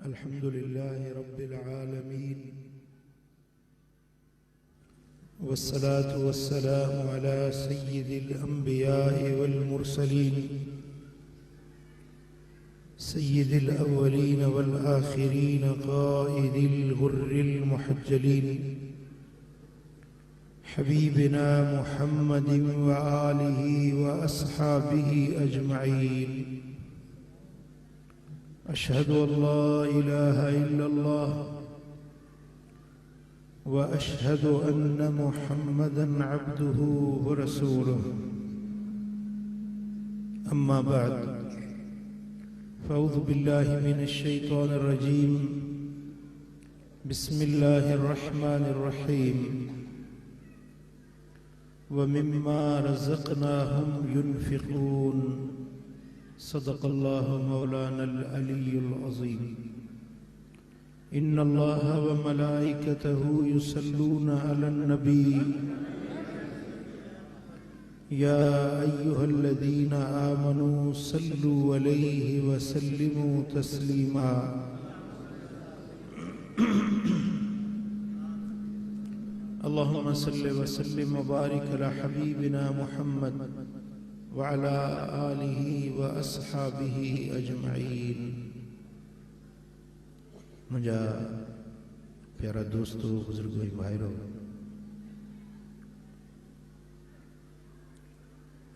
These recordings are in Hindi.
अल्हम्दुलिल्लाह रब्बिल आलमीन वस्सलातु वस्सलामु अला सय्यिदिल अंबिया'i वल मुरसलीन सय्यिदिल अव्वलीन वल आखिरीन क़ाइदिल गुर्रिल मुहज्जलीन हबीबिना मुहम्मदिन व आलिहि व अस्हाबिहि अजमईन। अशहदु अल्ला इलाहा इल्लल्लाह व अशहदु अन्न मुहम्मदन अब्दुहु व रसूलुहु। अम्मा बाद फ़अऊज़ु बिल्लाहि मिनश शैतानिर रजीम। बिस्मिल्लाहिर रहमानिर रहीम। व मिम्मा रज़क़नाहुम युनफ़िक़ून। सदक़ल्लाहु मौलानल अलीयुल अज़ीम। इन्नल्लाह व मलाइकतहु युसल्लूना अलन नबी या अय्युहल्लज़ीना आमनू सल्लू अलैहि व सल्लिमू तस्लीमा। अल्लाहुम्मा सल्लि व सल्लिम व बारिक अला हबीबिना मुहम्मद व अला आलिहि व अस्हाबिहि अजमईन। मुझा प्यारा दोस्तों, बुजुर्गों, भाइरों,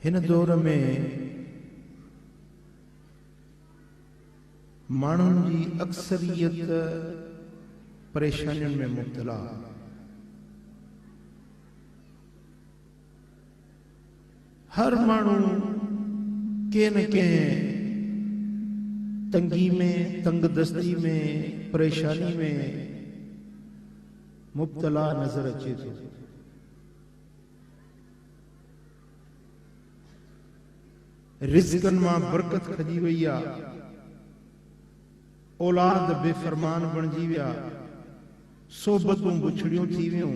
हिन दौर में माण्हुनि जी अक्सरियत परेशानियुनि में मुब्तला। हर माण्हू के न के तंगी में, तंगदस्ती में, परेशानी में मुब्तला नजर अचे थो। रिज़्क़नि मां बरकत खजी वई आ, औलाद बेफरमान बणजी विया, सोबतूं बुछड़ियूं थी वियूं।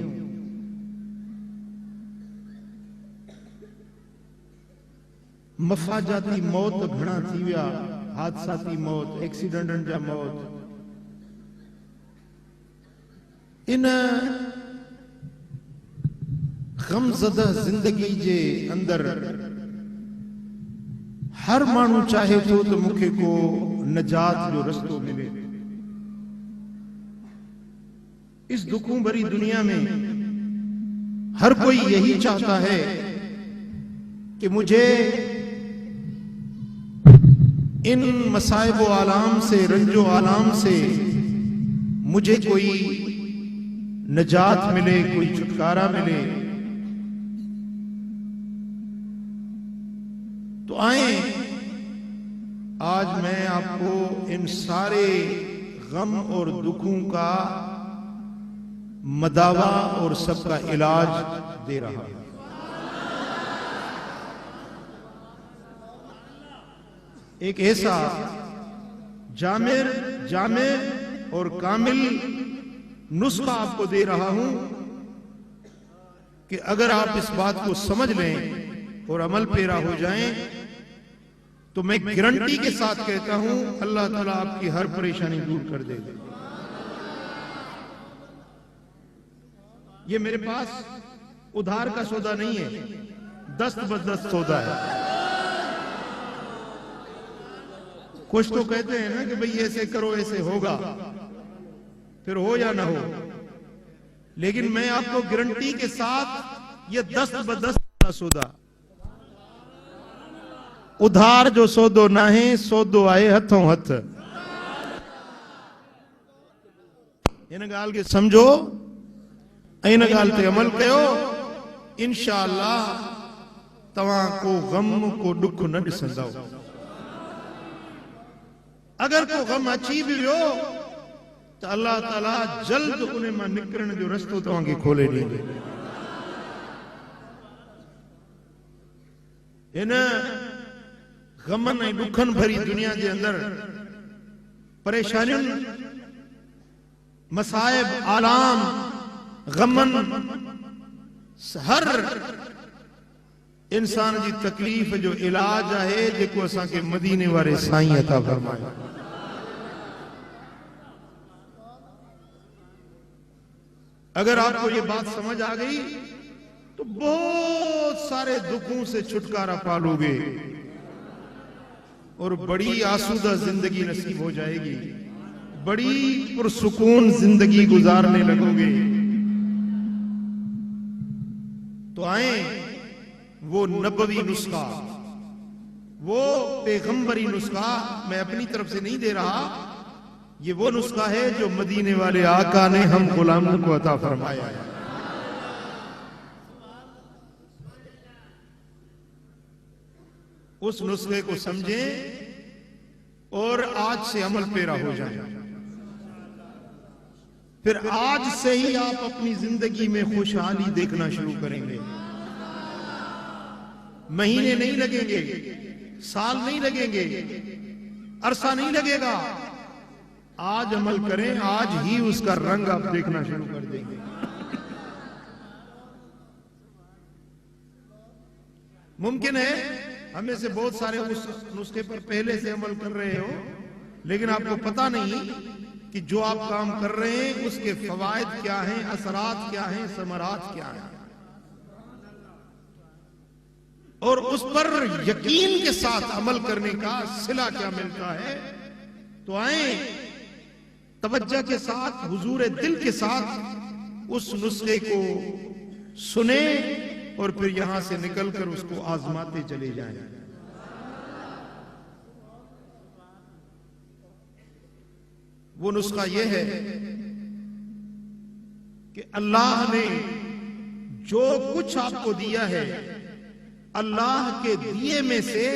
मफ़ाजाती मौत घणा थी विया, हादसाती मौत, एक्सीडेंटनि जा मौत। इन गमज़दा जिंदगी जे अंदर हर माण्हू चाहे थो तो मूंखे को नजात जो रस्तो मिले। इस दुखों भरी दुनिया में हर कोई यही चाहता है कि मुझे इन मसाइब व आलाम से, रंजो आलाम से मुझे कोई नजात मिले, कोई छुटकारा मिले। तो आए, आज मैं आपको इन सारे गम और दुखों का मदावा और सबका इलाज दे रहा हूं। एक ऐसा जामिर और कामिल नुस्खा आपको दे रहा हूं कि अगर आप इस बात को समझ लें और अमल पेरा हो जाएं तो मैं गारंटी के साथ कहता हूं अल्लाह ताला आपकी हर परेशानी दूर कर देगा। ये मेरे पास उधार का सौदा नहीं है, दस्त बदस्त सौदा है। कुछ तो कहते हैं ना कि भाई ऐसे करो ऐसे होगा, फिर हो या ना हो, लेकिन मैं आपको गारंटी के साथ ये दस्त बदस्त का सौदा, उधार जो सौदो ना है, सौदो आए हथों हथ। इन गाल के समझो, इन गाल ते अमल कयो, इंशाअल्लाह तवां को गम को दुख न ॾिसंदव। अगर को गम अची भी वियो तो अल्लाह ताला जल्द उन मां निकरण जो रस्तो तव्हांखे खोले ॾींदो। इन गमनि ऐं दुखनि भरी दुनिया जे अंदर परेशानियुनि, मसाइब, आलाम, गमन हर इंसान जी तकलीफ़ जो इलाज है जेको असांखे मदीने वारे साईं अता फरमाए। अगर आपको ये बात समझ आ गई तो बहुत सारे दुखों से छुटकारा पालोगे और बड़ी आसूदा जिंदगी नसीब हो जाएगी, बड़ी पुरसुकून जिंदगी गुजारने लगोगे। तो आए वो नबवी नुस्खा, वो पैगंबरी नुस्खा मैं अपनी तरफ से नहीं दे रहा, ये वो नुस्खा है जो मदीने वाले आका ने हम गुलामों को अता फरमाया है। उस नुस्खे को समझें और आज से अमल पेरा हो जाए। फिर आज से ही आप अपनी जिंदगी में खुशहाली देखना शुरू करेंगे। महीने नहीं लगेंगे, साल नहीं लगेंगे, अरसा नहीं लगेगा। आज अमल करें, आज ही उसका रंग आप देखना शुरू कर देंगे। मुमकिन है हमें से बहुत सारे उस नुस्खे पर पहले से अमल कर रहे हो, लेकिन आपको पता नहीं कि जो आप काम कर रहे हैं उसके फवायद क्या हैं, असरात क्या हैं, समरात क्या हैं, और उस पर यकीन के साथ अमल करने का सिला क्या मिलता है। तो आए तवज्जो के साथ, हुजूर दिल के साथ उस नुस्खे को सुने और फिर यहां से निकलकर उसको आजमाते चले जाएं। वो नुस्खा यह है कि अल्लाह ने जो कुछ आपको दिया है, अल्लाह के दिए में से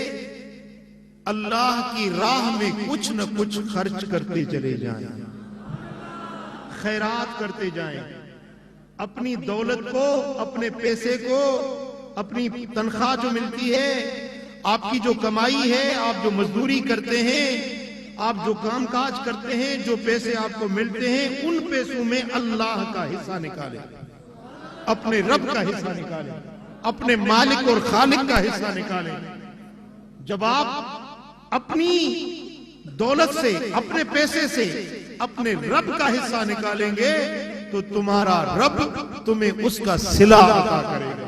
अल्लाह की राह में कुछ न कुछ खर्च करते चले जाएं, खैरात करते जाएं। अपनी दौलत को, अपने पैसे को, अपनी तनख्वाह जो मिलती है, आपकी जो कमाई है, आप जो मजदूरी करते हैं, आप जो कामकाज करते हैं, जो पैसे आपको मिलते हैं, उन पैसों में अल्लाह का हिस्सा निकालें, अपने रब का हिस्सा निकालें, अपने मालिक और खालिक का हिस्सा निकालें। जब आप अपनी दौलत से, अपने पैसे से अपने रब का हिस्सा निकालेंगे तो तुम्हारा रब तुम्हें उसका सिला अता करेगा।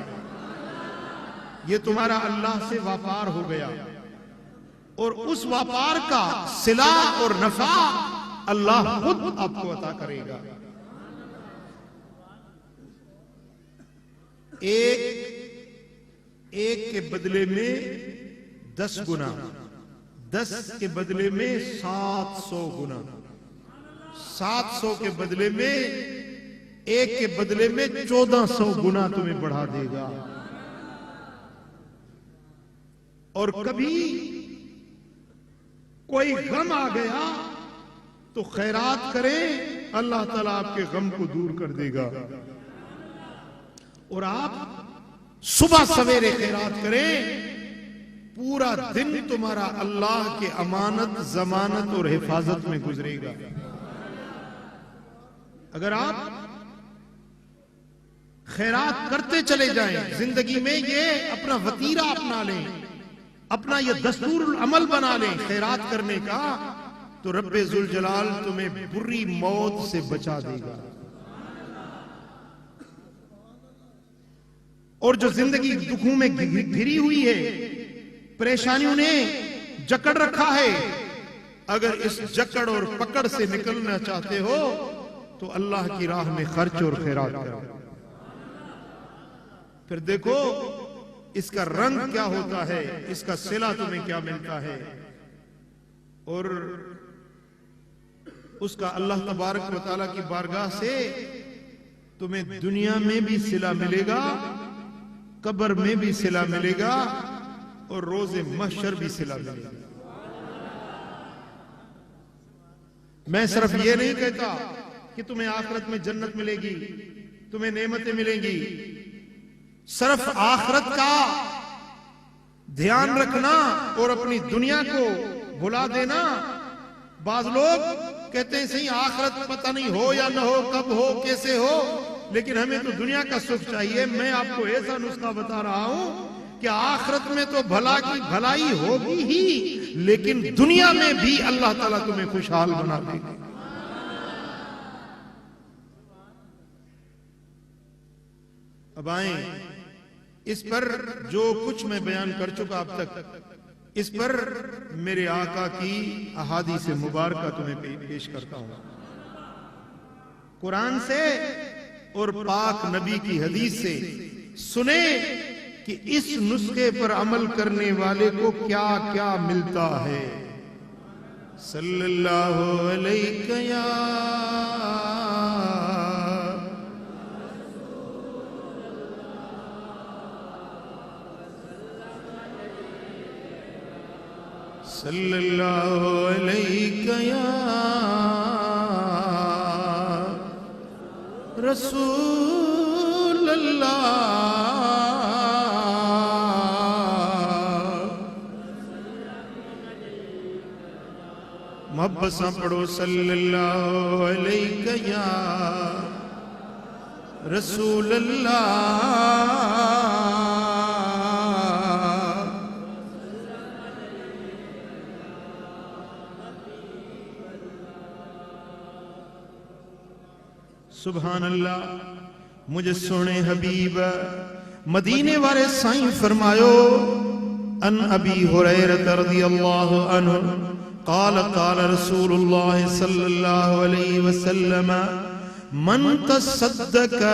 ये तुम्हारा अल्लाह से व्यापार हो गया और उस व्यापार का सिला और नफा अल्लाह खुद आपको अता करेगा। एक के बदले में 10 गुना, 10 के बदले में 700 गुना, 700 के बदले में, एक के बदले में 1400 गुना तुम्हें बढ़ा देगा। और कभी कोई गम आ गया तो खैरात करें, अल्लाह ताला आपके गम को दूर कर देगा। और आप सुबह सवेरे खैरात करें, पूरा दिन तुम्हारा अल्लाह के अमानत, जमानत और हिफाजत में गुजरेगा। अगर आप खैरात करते चले जाएं, जिंदगी में ये अपना वतीरा अपना लें, अपना ये दस्तूर अमल बना लें खैरात करने का, तो रब्बे जुल जलाल तुम्हें बुरी मौत से बचा देगा। और जो जिंदगी दुखों में घिरी हुई है, परेशानियों ने जकड़ रखा है, अगर इस जकड़ और पकड़ से निकलना चाहते हो तो अल्लाह की राह में खर्च और खैरात करो। फिर देखो इसका रंग क्या होता है, इसका सिला तुम्हें क्या मिलता है, और उसका अल्लाह तबारक व तआला की बारगाह से तुम्हें दुनिया में भी सिला मिलेगा, कब्र में भी सिला मिलेगा, और रोज़े महशर भी सिला मिलेगा। मैं सिर्फ ये नहीं कहता कि तुम्हें आखिरत में जन्नत मिलेगी, तुम्हें नेमतें मिलेंगी। सिर्फ आखिरत का ध्यान रखना और अपनी दुनिया को भुला देना। बाज लोग कहते हैं सही आखिरत पता नहीं हो या ना हो, कब हो, कैसे हो, लेकिन हमें तो दुनिया का सुख चाहिए। मैं आपको ऐसा नुस्खा बता रहा हूं कि आखिरत में तो भला की भलाई होगी ही, लेकिन दुनिया में भी अल्लाह ताला तुम्हें खुशहाल बना देगा। अब आए इस पर जो कुछ मैं बयान कर चुका अब तक, इस पर मेरे आका की अहादीस मुबारका तुम्हें पेश करता हूं, कुरान से और पाक नबी की हदीस से। सुने कि इस नुस्खे पर अमल करने वाले को क्या क्या मिलता है। सल्लल्लाहु अलैहि या सल्लल्लाहु अलैहि या रसूल अल्लाह। मोहब्बत से पढ़ो सल्लल्लाहु अलैहि या रसूल अल्लाह। सुभान अल्लाह। मुझे सोने हबीब मदीने वाले साईं फरमायो, अन अबी हुरैरा रज़ियल्लाहु अन्हु क़ाल क़ाल रसूलुल्लाह सल्लल्लाहु अलैहि वसल्लम मन तसद्दक़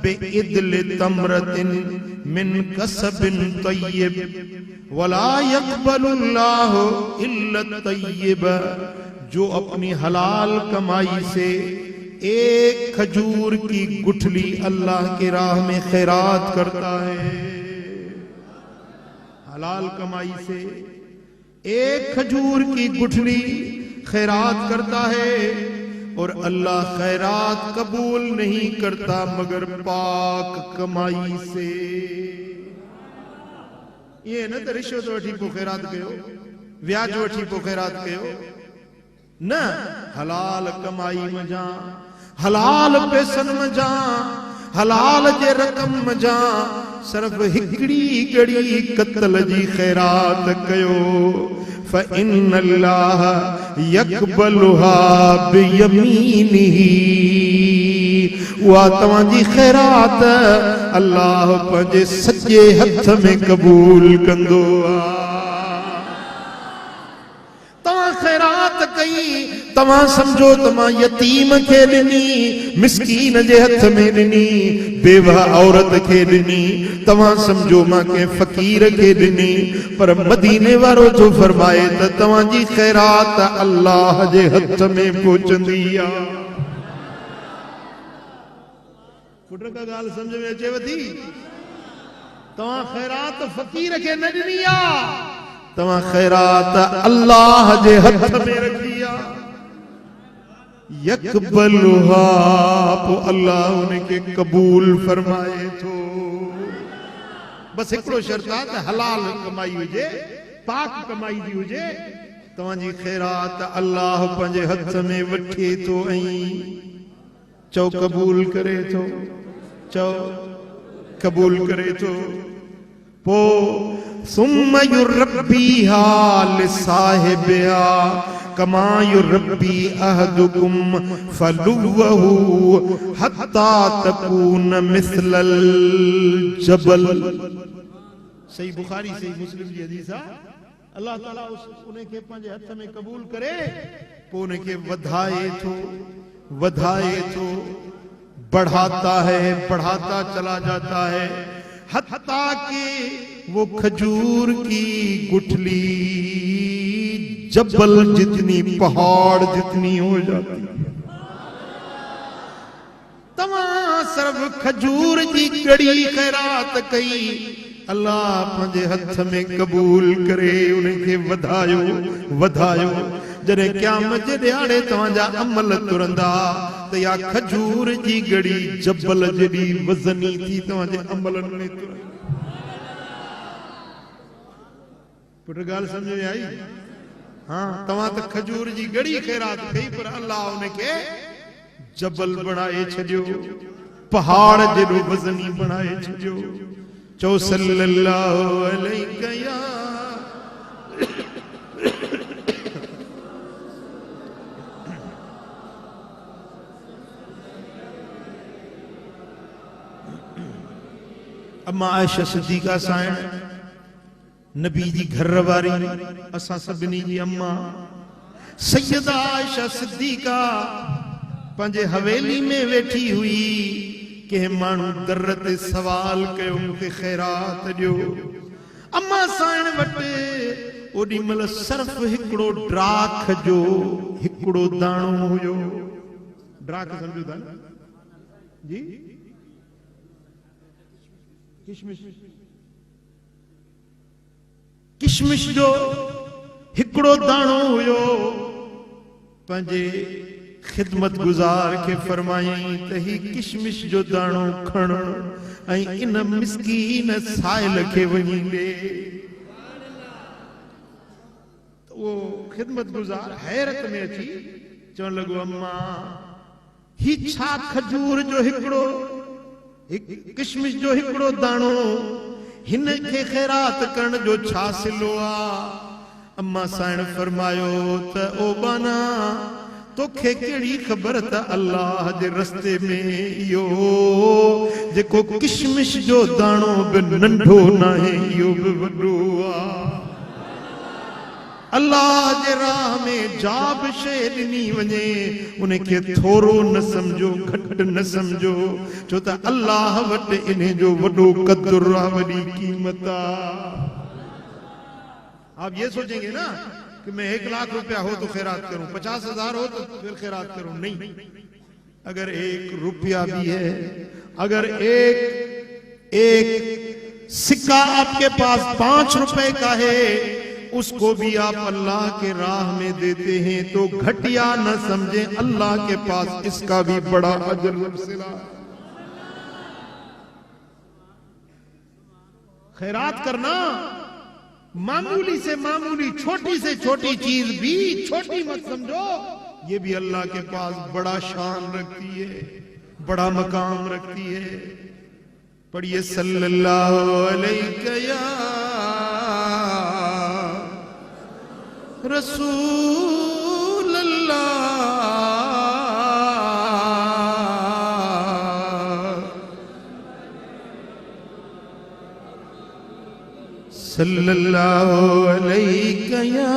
बिइदल तमरतिन मिन कसबिन तय्यब वला यक़बलुल्लाहु इल्ला तय्यब। जो अपनी हलाल कमाई से एक खजूर की गुठली अल्लाह की राह में खैरात करता है, हलाल कमाई से एक खजूर की गुठली खैरात करता है, और अल्लाह खैरात कबूल नहीं करता मगर पाक कमाई से। ये न तो रिश्वत वठी पो खैरात कयो, व्याज वठी पो खैरात कयो न, हलाल कमाई में जा, हलाल पैसन में जा, हलाल जे रकम में जा, सिर्फ हिकड़ी गड़ी कत्ल जी खैरात कयो। फ़इन्नल्लाह यक़बलुहा बियमीनिही। उहा तव्हां जी खैरात अल्लाह पंहिंजे सॼे हथ में कबूल कंदो आहे। तव्हां खैरात कई, तव्हां समझो तव्हां यतीम खे ॾिनी, मिस्कीन जे हथ में ॾिनी, बेवा औरत खे ॾिनी, तव्हां समझो मां के फ़कीर खे ॾिनी, पर मदीने वारो जो फरमाए त तव्हां जी खैरात अल्लाह जे हथ में पहुचंदी आहे। पुट का ॻाल्हि सम्झ में अचेव थी? तव्हां खैरात फ़कीर खे न ॾिनी आहे, तव्हां खैरात अल्लाह जे हथ में रखी आहे। यक़बलुहा, पो अल्लाह उनके कबूल फरमाए थो। बस हिकिड़ो शर्त आहे त हलाल कमाई हुजे, पाक कमाई जी हुजे। तव्हांजी खैरात अल्लाह पंहिंजे हथ में वठे थो ऐं चओ कबूल करे थो, चओ कबूल करे थो। पो सुम्म युरब्बीहा लिसाहिबिहा कमा युरब्बी अहदुकुम फलुवहु हत्ता तकून मिस्लल जबल। सही बुखारी सही मुस्लिम जी हदीस आहे। अल्लाह ताला उनके पंहिंजे हथ में कबूल करे, पोइ उनके वधाए थो, वधाए थो, बढ़ाता है, बढ़ाता चला जाता है, हत्ता कि वो खजूर की गुठली जबल जितनी, पहाड़ जितनी हो जाती। तमाम सिर्फ खजूर की गड़ी खैरात कई, अल्लाह पंहिंजे हथ में कबूल करे, उनके वधायो वधायो। जॾहिं क़यामत जे ॾियारे तव्हांजा अमल तुरंदा त या खजूर जी गड़ी जबल जड़ी वज़नी थी तव्हांजे अमलनि में तुरंदी। पुट ॻाल्हि समझ में आई? हाँ, तव्हां त खजूर जी गड़ी खैरात कई, पर अल्लाह उनके जबल बनाए छॾियो, पहाड़ जेॾो वज़नी बनाए छॾियो। चो सल्लल्लाहु अलैहि या अम्मा आयशा सिद्दीका साइण नबी जी घर वारी असा सभिनी जी अम्मा सैयदा आयशा सिद्दीका पंहिंजे हवेली में वेठी हुई के मानू दर ते सवाल कयो मूंखे खैरात ॾियो। अम्मा साइण वटि ओॾी महिल सिर्फ़ हिकिड़ो ड्राख जो हिकिड़ो दाणो हुयो। ड्राख सम्झो था जी? किशमिश जो हिकिड़ो दाणो हुयो। पंहिंजे खिदमत गुजार के फरमाई त ही किशमिश जो दाणो खण ऐं इन मिस्कीन साइल के वञी ॾे। वो खिदमत गुजार हैरत में अची चवण लॻो अम्मा ही छा खजूर जो हिकिड़ो किशमिश जो हिकिड़ो दाणो हिन खे खैरात करण जो छा सिलो आ? अम्मा साइण फरमायो त ओ बाना तोखे कहिड़ी ख़बर त अल्लाह जे रस्ते में इहो जेको किशमिश जो दाणो बि नंढो नाहे इहो बि वॾो आ। अल्लाह जे राह में जा बि शइ ॾिनी वञे उनखे थोरो न समझो, घटि न समझो, छो त अल्लाह वटि इन जो वॾो क़द्र आहे, वॾी क़ीमत आहे। आप ये सोचेंगे ना कि मैं 1 लाख रुपया हो तो खैरात करूं, 50,000 हो तो फिर खैरात करूं। नहीं, अगर 1 रुपया भी है, अगर एक सिक्का आपके पास 5 रुपए का है, उसको भी आप अल्लाह के राह में देते हैं तो घटिया न समझें, अल्लाह के पास इसका भी बड़ा अजर सिला। खैरात करना मामूली से मामूली, छोटी से छोटी चीज भी छोटी मत समझो, ये भी अल्लाह के पास बड़ा शान रखती है, बड़ा मकाम रखती है। पढ़िए सल्लल्लाहु अलैहि या रसूल अल्लाह, सल्लल्लाहु अलैहि या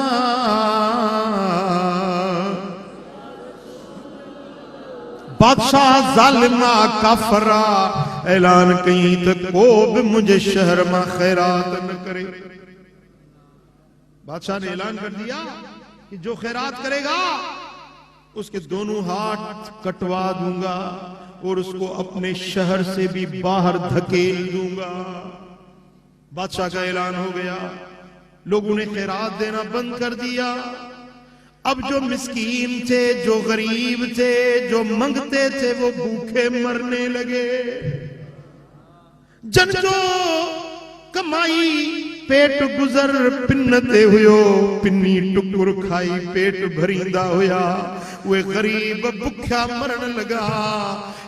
बादशाह जालिमा काफरा ऐलान कई त को भी मुझे शहर में खैरात न करे। बादशाह ने ऐलान कर दिया कि जो खैरात करेगा उसके दोनों हाथ कटवा दूंगा और उसको अपने शहर से भी बाहर धकेल दूंगा। बादशाह का ऐलान हो गया, लोगों ने खैरात देना बंद कर दिया। अब जो मिस्कीन थे, जो गरीब थे, जो मंगते थे, वो भूखे मरने लगे। जन जो कमाई पेट गुजर पिन्नते हुयो, पिन्नी टुकुर खाई पेट भरींदा हुया, वे गरीब भुख्या मरण लगा।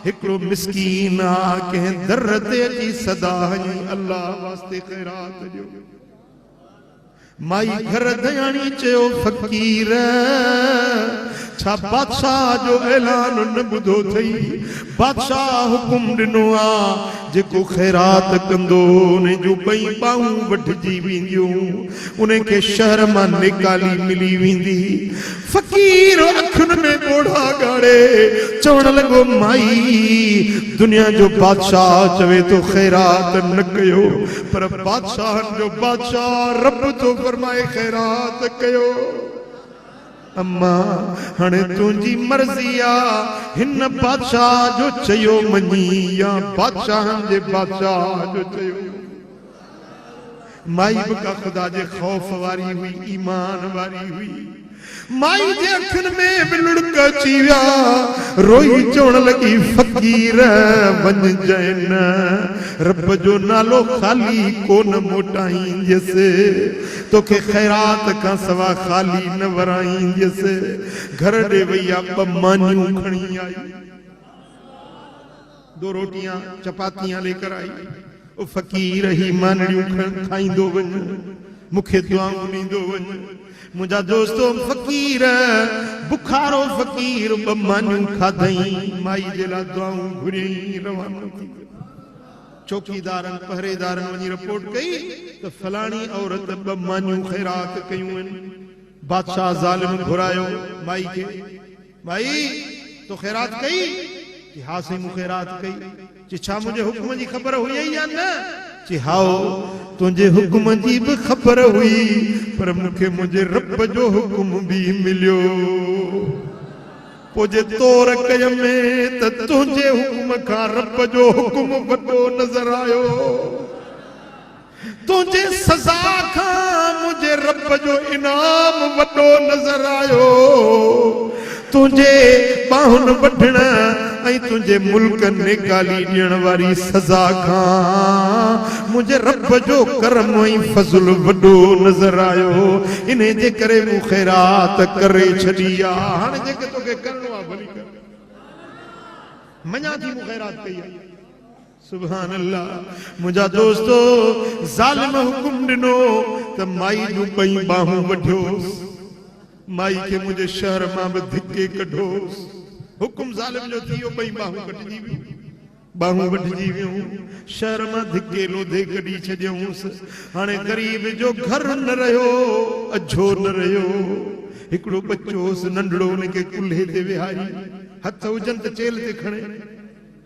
हिकड़ो मिस्कीन आ के दर ते अची सदा हई अल्लाह वास्ते खैरात जो। माई घर दयाणी चयो फकीर छा बादशाह जो ऐलान न ॿुधो थई? बादशाह हुकुम ॾिनो आ जेको खैरात कंदो उन जूं 2 बाहूं वढिजी वेंदियूं, उनखे शहर मां निकाली मिली वेंदी। फकीर अखियुनि में ॻोढ़ा ॻाड़े चवण लॻो, माई दुनिया जो बादशाह चवे तो खैरात न कयो, पर बादशाह जो बादशाह रब तो फरमाए खैरात कयो। अम्मा हाणे तुंहिंजी मर्ज़ी आ, हिन बादशाह जो चयो मञी या बादशाहनि जे बादशाह जो चयो। माई बि का ख़ुदा जे ख़ौफ़ वारी हुई, ईमान वारी हुई। माई जे अखियुनि में बि लुड़क अची विया, रोई चवण लॻी, फकीर वञजांइ न, रब जो नालो ख़ाली कोन मोटाईंदसि, तोखे खैरात का सवा खाली न वराईंदसि। घर ॾे वई आ, 2 मानियूं खणी आई, 2 रोटियां चपातियां लेकर आई। ओ फ़कीर ही मानड़ियूं खाईंदो वञ, मूंखे दुआऊं ॾींदो वञ। मुंहिंजा दोस्तो फ़कीर बुखारो फ़कीर ॿ मानियूं खाधई, माई जे लाइ दुआऊं घुरियईं, रवानो थी। चौकीदारनि पहरेदारनि वञी रिपोर्ट कई त फलाणी औरत ॿ मानियूं ख़ैरात कयूं आहिनि। बादशाह ज़ालिम घुरायो माई खे, माई तो ख़ैरात कई? कि हा साईं मूं ख़ैरात कई। चई छा मुंहिंजे हुक्म जी ख़बर हुई या न? चई हाओ तुंहिंजे हुक्म जी बि ख़बर हुई, पर मूंखे मुंहिंजे रब जो हुक्म बि मिलियो। पोइ जे तौर कय में त तुंहिंजे हुक्म खां रब जो हुक्म वॾो नज़र आयो, तुंहिंजे सज़ा खां मुंहिंजे रब जो इनाम वॾो नज़र आयो। तुंहिंजे बाहुनि वढण ऐं तुंहिंजे मुल्क निकाली ॾियण वारी सज़ा खां मुंहिंजे रब जो करम ऐं फज़ल वॾो नज़र आयो। इन जे करे मूं ख़ैरात करे छॾी आहे। हाणे जेके तोखे करणो आहे भली कर, मञा थी मूं ख़ैरात कई आहे। सुभान अल्लाह। मुंहिंजा दोस्तो ज़ालिम हुकुम ॾिनो त माई जूं ॿई बाहूं वढियोसि, माई खे मुंहिंजे शहर मां बि धिके कढोसि। हुकुम ज़ालिम जो थी वियो, ॿई बाहूं कटिजी वियूं, बाहूं वढिजी वियूं, शहर मां धिके लोधे कढी छॾियऊंसि। हाणे ग़रीब जो घर न रहियो, अझो न रहियो। हिकिड़ो बच्चो हुअसि नंढड़ो, हुनखे कुल्हे ते विहारी, हथ हुजनि त चेल ते खणे,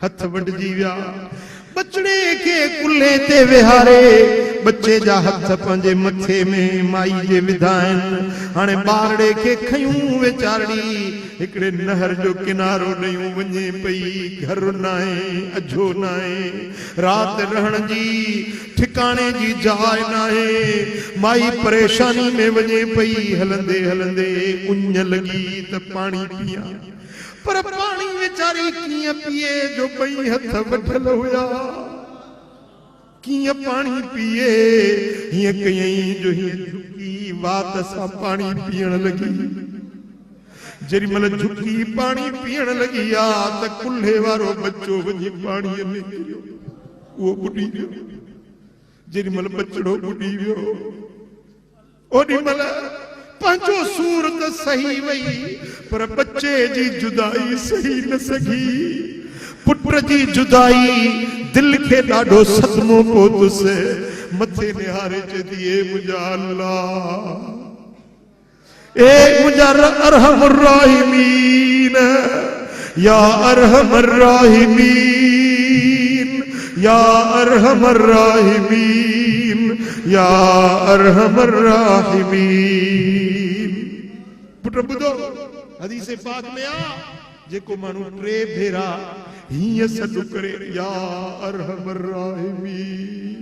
हथ वढिजी विया। बचड़े खे कुल्हे ते विहारे, बच्चे जा हथ पंहिंजे मथे में माई जे विधा आहिनि। हाणे ॿारड़े खे खयूं वेचारड़ी हिकिड़े नहर जो किनारो ॾेयूं वञे पई। घर न आहे, अझो न आहे, राति रहण जी ठिकाणे जी जाइ न आहे। माई परेशानी में वञे पई, हलंदे हलंदे उञ लॻी त पाणी पियां, पर पाणी वेचारी कीअं पीए जो ॿई हथ वढल हुया। कीअं पाणी पीए? हीअं कयईं जो हीअं झुकी वात सां पाणी पीअण लॻी। जेॾी महिल झुकी पाणी पीअण लॻी आहे त कुल्हे वारो बच्चो वञी पाणीअ में किरियो, उहो ॿुॾी वियो। जेॾी महिल बचड़ो ॿुॾी वियो, ओॾी महिल पंहिंजो सूरत सही वई, पर बच्चे जी जुदाई सही न सघी। पुट जी जुदाई दिल खे ॾाढो सदमो पहुतुसि। मथे निहारे चई ए मुंहिंजा अल्लाह, ए मुंहिंजा अरहमुर राहिमीन, या अरहमुर राहिमीन, या अरहमुर राहिमीन, या अरहमुर राहिमीन। पुट ॿुधो, हदीस पाक में आ, जेको माण्हू टे भेरा हीअं सॾु करे या अरहमुर राहिमीन,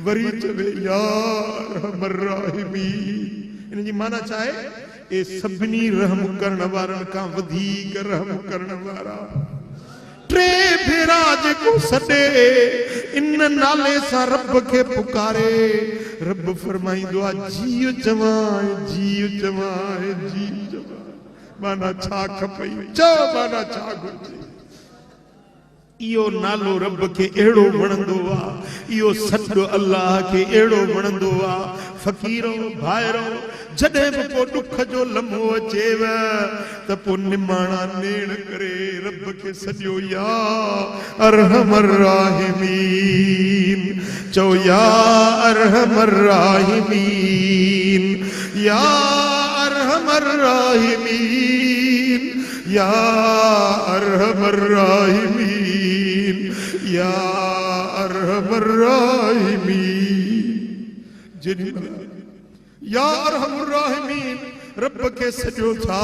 वरी चवे या अरहमुर राहिमीन, इन जी माना छा आहे? ए सभिनी रहम करण वारनि खां वधीक रहम करण वारा। टे भेरा जेको सॾे इन नाले सां रब खे पुकारे, रब फरमाईंदो आहे जीउ चवां, जीउ चवां, जीउ चवां। माना छा खपई? चओ माना छा घुरिजे? इहो नालो रब खे अहिड़ो वणंदो आहे, इहो सॾु अल्लाह खे अहिड़ो वणंदो आहे। फ़कीरो भाइरो, जॾहिं बि को ॾुख जो लम्हो अचेव त पोइ निमाणा नेण करे रब खे सॼो या अरहमुर राहिमीन चओ, या अरहमुर राहिमीन, या अरहमुर राहिमीन, या अरहमुर राहिमीन, या अरहमुर राहिमीन। जेॾी महिल या अरहमुर राहिमीन रब खे सॼो था,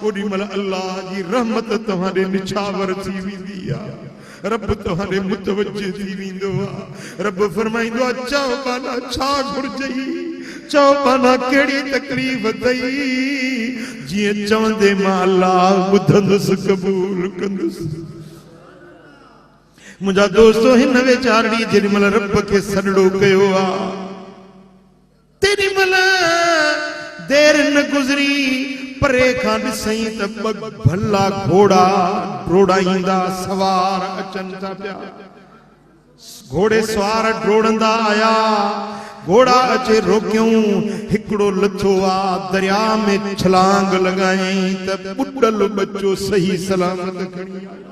ओॾी महिल अल्लाह जी रहमत तव्हां ॾे निछावर थी वेंदी आहे, रब तव्हां ॾे मुतवज्जो थी वेंदो आहे। रब फरमाईंदो आहे चओ माना छा घुरिजई, चओ माना कहिड़ी तकलीफ़ अथई, जीअं चवंदे मां अल्लाह ॿुधंदुसि क़बूल कंदुसि। मुंहिंजा दोस्तो, हिन वेचारड़ी जेॾी महिल रब खे सॾड़ो कयो आहे, तेॾी महिल देर न गुज़री, परे खां ॾिसई त ॿ भला घोड़ा डोड़ाईंदा सवार अचनि था पिया। घोड़े सवार डोड़ंदा आया, घोड़ा अचे रोकियूं, हिकड़ो लथो आ दरिया में छलांग लगाई त बुढ़ल बच्चो सही सलामत खणी आयो।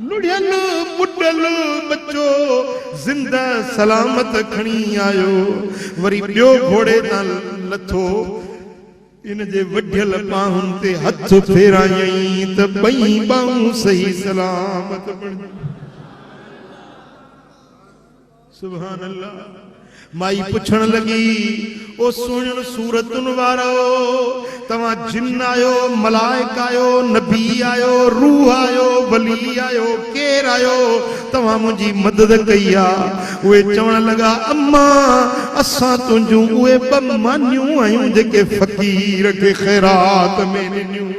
नुड़ियल बुढ़ल बच्चो जिंदा सलामत खणी आयो। वरी ॿियो घोड़े तां लथो, इन जे वढियल पाहुन ते हथ फेरायई त ॿई ॿाहूं सही सलामत बणियूं। सुभान अल्लाह। माई पुछण लगी, ओ सुणन सूरतुन वारो, तवा जिन आयो, मलाइक आयो, नबी आयो, रूह आयो, वली आयो, केर आयो, तवा मुंजी मदद कई आ। उहे चवण लगा, अम्मा असां तुंहिंजूं उहे ॿ मानियूं आहियूं जेके फ़कीर खे ख़ैरात में ॾिनियूं,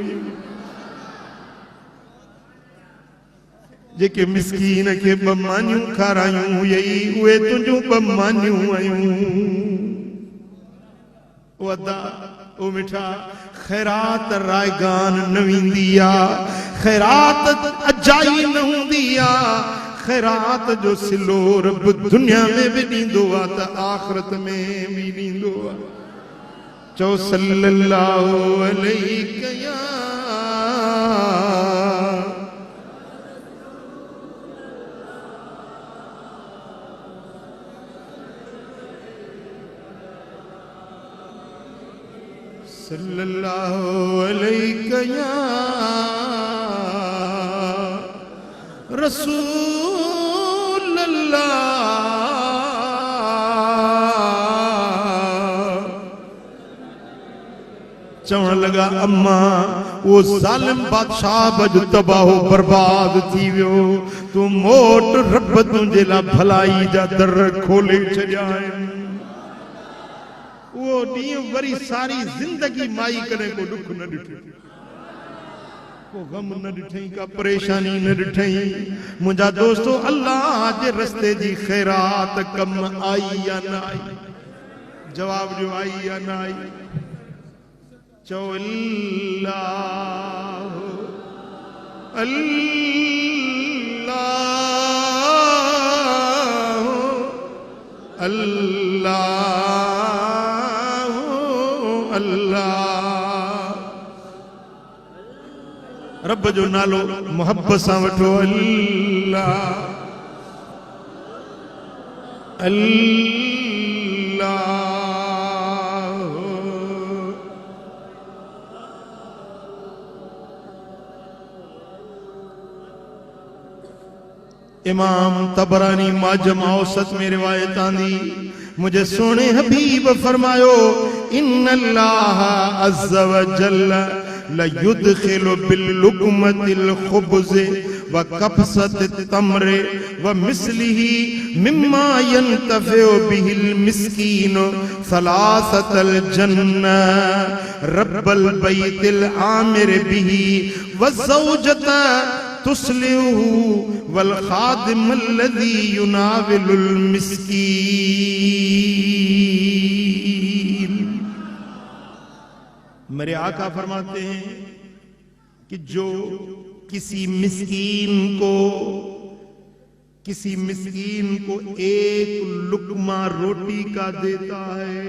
जेके मिस्कीन के ॿ मानियूं खारायूं यही उहे तुंहिंजूं ॿ मानियूं आहियूं। ओ अदा ओ मिठा, खैरात रायगान न वेंदी आ, खैरात अजाई न हूंदी आ, खैरात जो सिलो रब दुनिया में भी ॾींदो आ त आखिरत में भी ॾींदो आ। चओ सल्लल्लाहु अलैहि या सल्लल्लाहु अलैहि या रसूल अल्लाह। चवण लगा, अम्मा वो ज़ालिम बादशाह बज तबाहो बर्बाद थी वियो, तू मोट रब तुंहिंजे लाइ भलाई जा दर खोले छॾिया आहिनि। वो ॾींहुं वरी सारी जिंदगी माई कॾहिं को दुख न ॾिठो, को गम न ॾिठई, का परेशानी न ॾिठई। मुंहिंजा दोस्तो, अल्लाह जे रस्ते जी खैरात कम आई या न आई? जवाब ॾियो, आई या न आई? चओ अल्लाह अल्लाह अल्लाह अल्लाह। रब जो नालो मोहब्बत सां वठो, अल्लाह अल्लाह। इमाम तबरानी माजम औसत में रिवायत आंदी, मुझे सोने हबीब फरमायो, इन्नल्लाह अज़्ज़ व जल्ल लयुदखिलु बिल्लुक़मतिल खुब्ज़ व कब्ज़तित तम्र व मिस्लिही मिम्मा यंतफ़िउ बिहिल मिस्कीन सलासतल जन्नह रब्बल बैतिल आमिर बिही व ज़ौजता तुस्लिहु वल खादिम अल्लज़ी युनाविलुल मिस्कीन। मेरे आका फरमाते हैं कि जो किसी मिस्कीन को एक लुक़मा रोटी का देता है,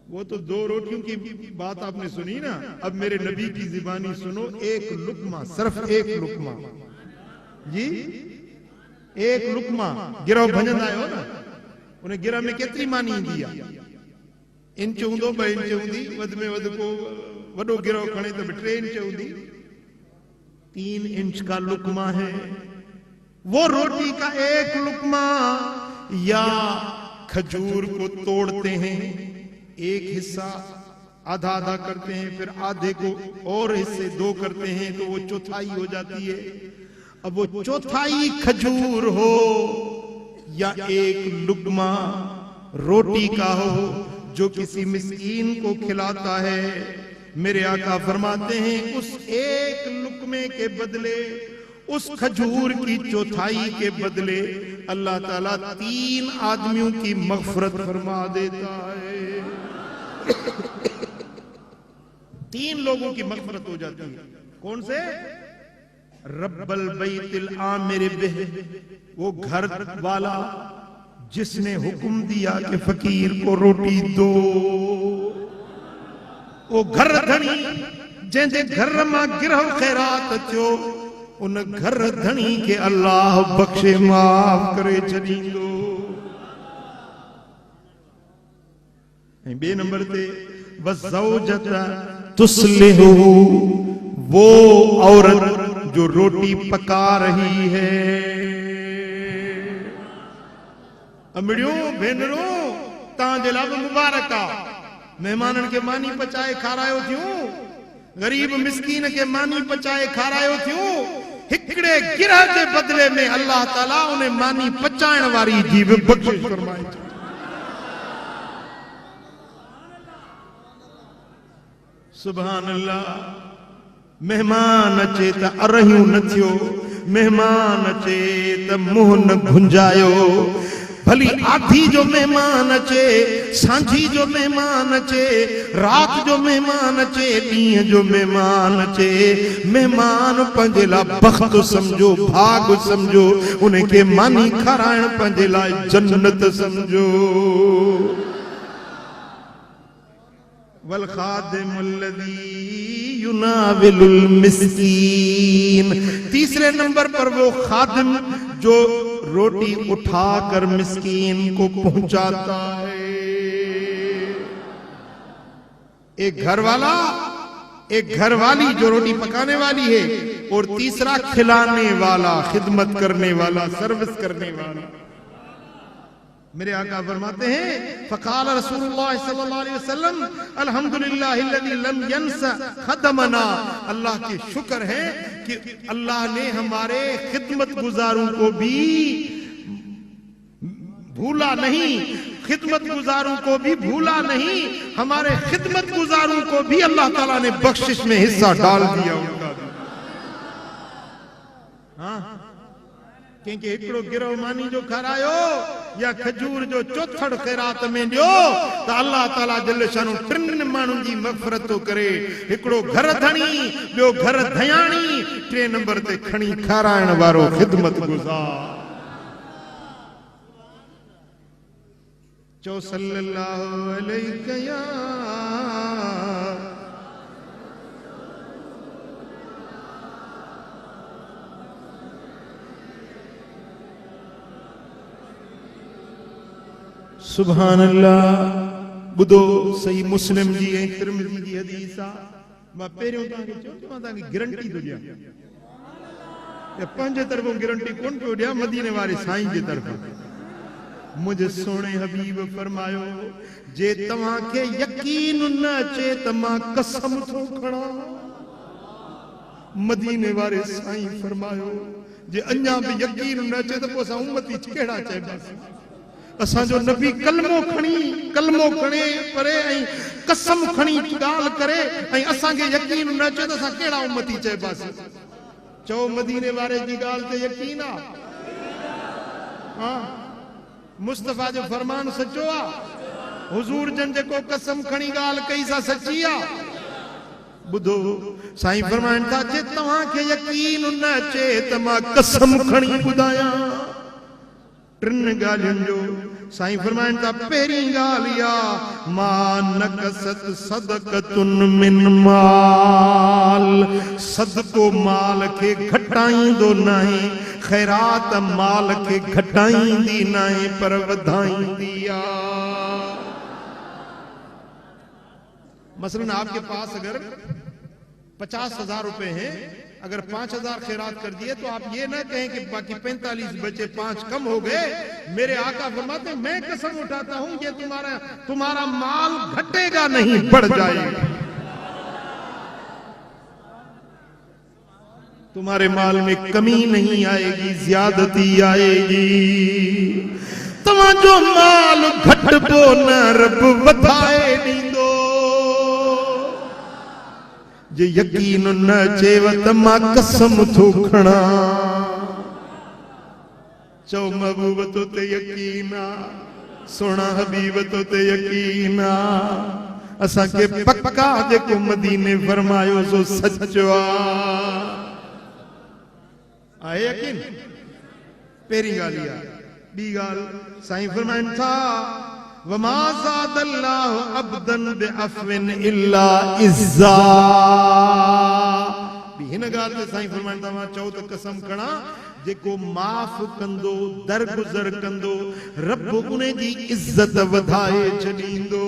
वो तो दो रोटियों की बात आपने सुनी ना, अब मेरे नबी की ज़ुबानी सुनो, एक लुक़मा, सिर्फ एक लुक़मा जी, एक लुक़मा। गिरह भंजंदा आहियो न, उन गिरह में केतिरी मानी ईंदी आहे? इंच हूंदो, 2 इंच हूंदी, वध में वध को वॾो गिरह खणे त 3 इंच हूंदी। 3 इंच का लुक़मा है वो, रोटी का एक लुक़मा। या खजूर को तोड़ते हैं, एक हिस्सा आधा आधा करते हैं, फिर आधे को और हिस्से 2 करते हैं तो वो चौथाई हो जाती है। अब वो चौथाई खजूर हो या एक लुक़मा रोटी का हो जो किसी मिस्कीन को खिलाता है, मेरे आका फरमाते हैं उस एक लुक़मे के बदले, उस खजूर की चौथाई के बदले अल्लाह ताला 3 आदमियों की मग़फ़िरत फरमा देता है। 3 लोगों की मग़फ़िरत हो जाती है। कौन से? रब्बल बैतिल आमिर बिह, वो घर वाला जिसने हुक्म दिया कि फकीर को रोटी दो। वो घर धनी जंहिंजे घर मां गिरह खैरात थियो, उन घर धनी के अल्लाह बख्शे माफ करे छॾींदो। बे नंबर ते वज़ौजत तुस्लिहु, वो औरत जो रोटी पका रही है। अमड़ियों भेनरों तव्हांजे लाइ मुबारक आ, मेहमाननि खे मानी पचाए खारायो थियूं, गरीब मिस्कीन के मानी पचाए खारायो थियूं। हिकड़े गिरह के बदले में अल्लाह ताला उन्हें मानी पचाइण वारी जी भी बख्शिश फरमाए। सुभान अल्लाह। मेहमान अचे त अरहियूं न थियो, मेहमान अचे त मुंह न घुंजायो। भली आधी जो मेहमान अचे, सांझी जो मेहमान अचे, रात जो मेहमान अचे, ॾींहं जो मेहमान अचे, मेहमान पंहिंजे लाइ बख़्त समझो, भाग समझो, उनखे मानी खाराइण पंहिंजे लाइ जन्नत समझो। वल खादिमुल लज़ी युनाविलुल मिस्कीन, तीसरे नंबर पर वो खादिम जो रोटी उठाकर मिस्कीन को पहुंचाता है। एक घर वाला, एक घर वाली जो रोटी पकाने वाली है, और तीसरा खिलाने वाला, खिदमत करने वाला, सर्विस करने वाला। मेरे आका फरमाते हैं फ़क़ाल रसूलुल्लाह सल्लल्लाहु अलैहि वसल्लम अल्हम्दुलिल्लाहिल्लज़ी लम यंसा खदमना, अल्लाह के शुक्र है कि अल्लाह ने हमारे खिदमत गुजारों को भी भूला नहीं, खिदमत गुजारों को भी भूला नहीं, हमारे खिदमत गुजारों को भी अल्लाह ताला ने बख्शिश में हिस्सा डाल दिया उनका। हाँ, क्योंकि हिकड़ो गिरह मानी जो खारायो या खजूर जो चौथड़ खैरात में ॾियो त अल्लाह ताला जल शानो टिन माण्हुनि जी मग़फ़िरत थो करे। हिकड़ो घर धणी, ॿियो घर धयाणी, टे नंबर ते खणी खाराइण वारो खिदमत गुज़ार। चो सल्लल्लाहु अलैहि या सुभान अल्लाह। बुधो सही मुस्लिम जी ऐं तिरमिज़ी जी हदीस आ। मां पहिरियों तव्हांखे चयो कि मां तव्हांखे गारंटी थो ॾियां, पंहिंजे तरफ़ों गारंटी कोन पियो ॾियां, मदीने वारे साईं जे तरफ़ों। मुझे सोने हबीब फरमायो, जे तव्हांखे यकीन न अचे त मां कसम थो खणा। मदीने वारे साईं फरमायो, जे अञा भी यकीन न अचे त पोइ असां उम्मती कहिड़ा चइबासीं। असांजो नबी कलमो खणे परे ऐं कसम खणी ॻाल्हि करे, ऐं असांखे यकीन न अचे त असां कहिड़ा उम्मती चइबासीं। चओ मदीने वारे जी ॻाल्हि ते यकीन आ? हाँ, मुस्तफ़ा जो फरमान सचो आ। हुजूर जन जेको कसम खणी ॻाल्हि कई सा सची आ। बुधो साईं फरमाइनि था, जे तव्हांखे यकीन न अचे त मां कसम खणी ॿुधायां टिन ॻाल्हियुनि जो। साईं फरमाइनि था, पहिरीं ॻाल्हि इहा, मां नकसत सदक़तुन मिन माल, सदको माल खे घटाईंदो नाहे, खैरात माल खे घटाईंदी नाहे पर वधाईंदी आ। मसलन आपके पास अगर 50,000 रुपए हैं, अगर 5,000 खैरात कर दिए तो आप ये ना कहें कि बाकी 45 बचे, 5 कम हो गए। मेरे आका फरमाते, मैं कसम उठाता हूं ये तुम्हारा माल घटेगा नहीं, बढ़ जाएगा। तुम्हारे माल में कमी नहीं आएगी, ज्यादती आएगी। तव्हांजो माल घटबो न, रब वधाए ॾींदो। जे यकीन न अचेव त मां कसम थो खणा। चओ महबूब तो ते यकीन आ, सोना हबीब तो ते यकीन आ। असांखे पक्का जेको मदीने फरमायो सो सचो आ। आहे यकीन? पहिरीं ॻाल्हि इहा। ॿी ॻाल्हि साईं फरमाइनि था वमा ज़ादल्लाहु अब्दन बिअफ़विन इल्ला इज़्ज़ा। हिन ॻाल्हि ते साईं फरमाइनि था मां चओ त कसम खणा जेको माफ़ कंदो दरगुज़र कंदो रब उन जी इज़्ज़त वधाए छॾींदो।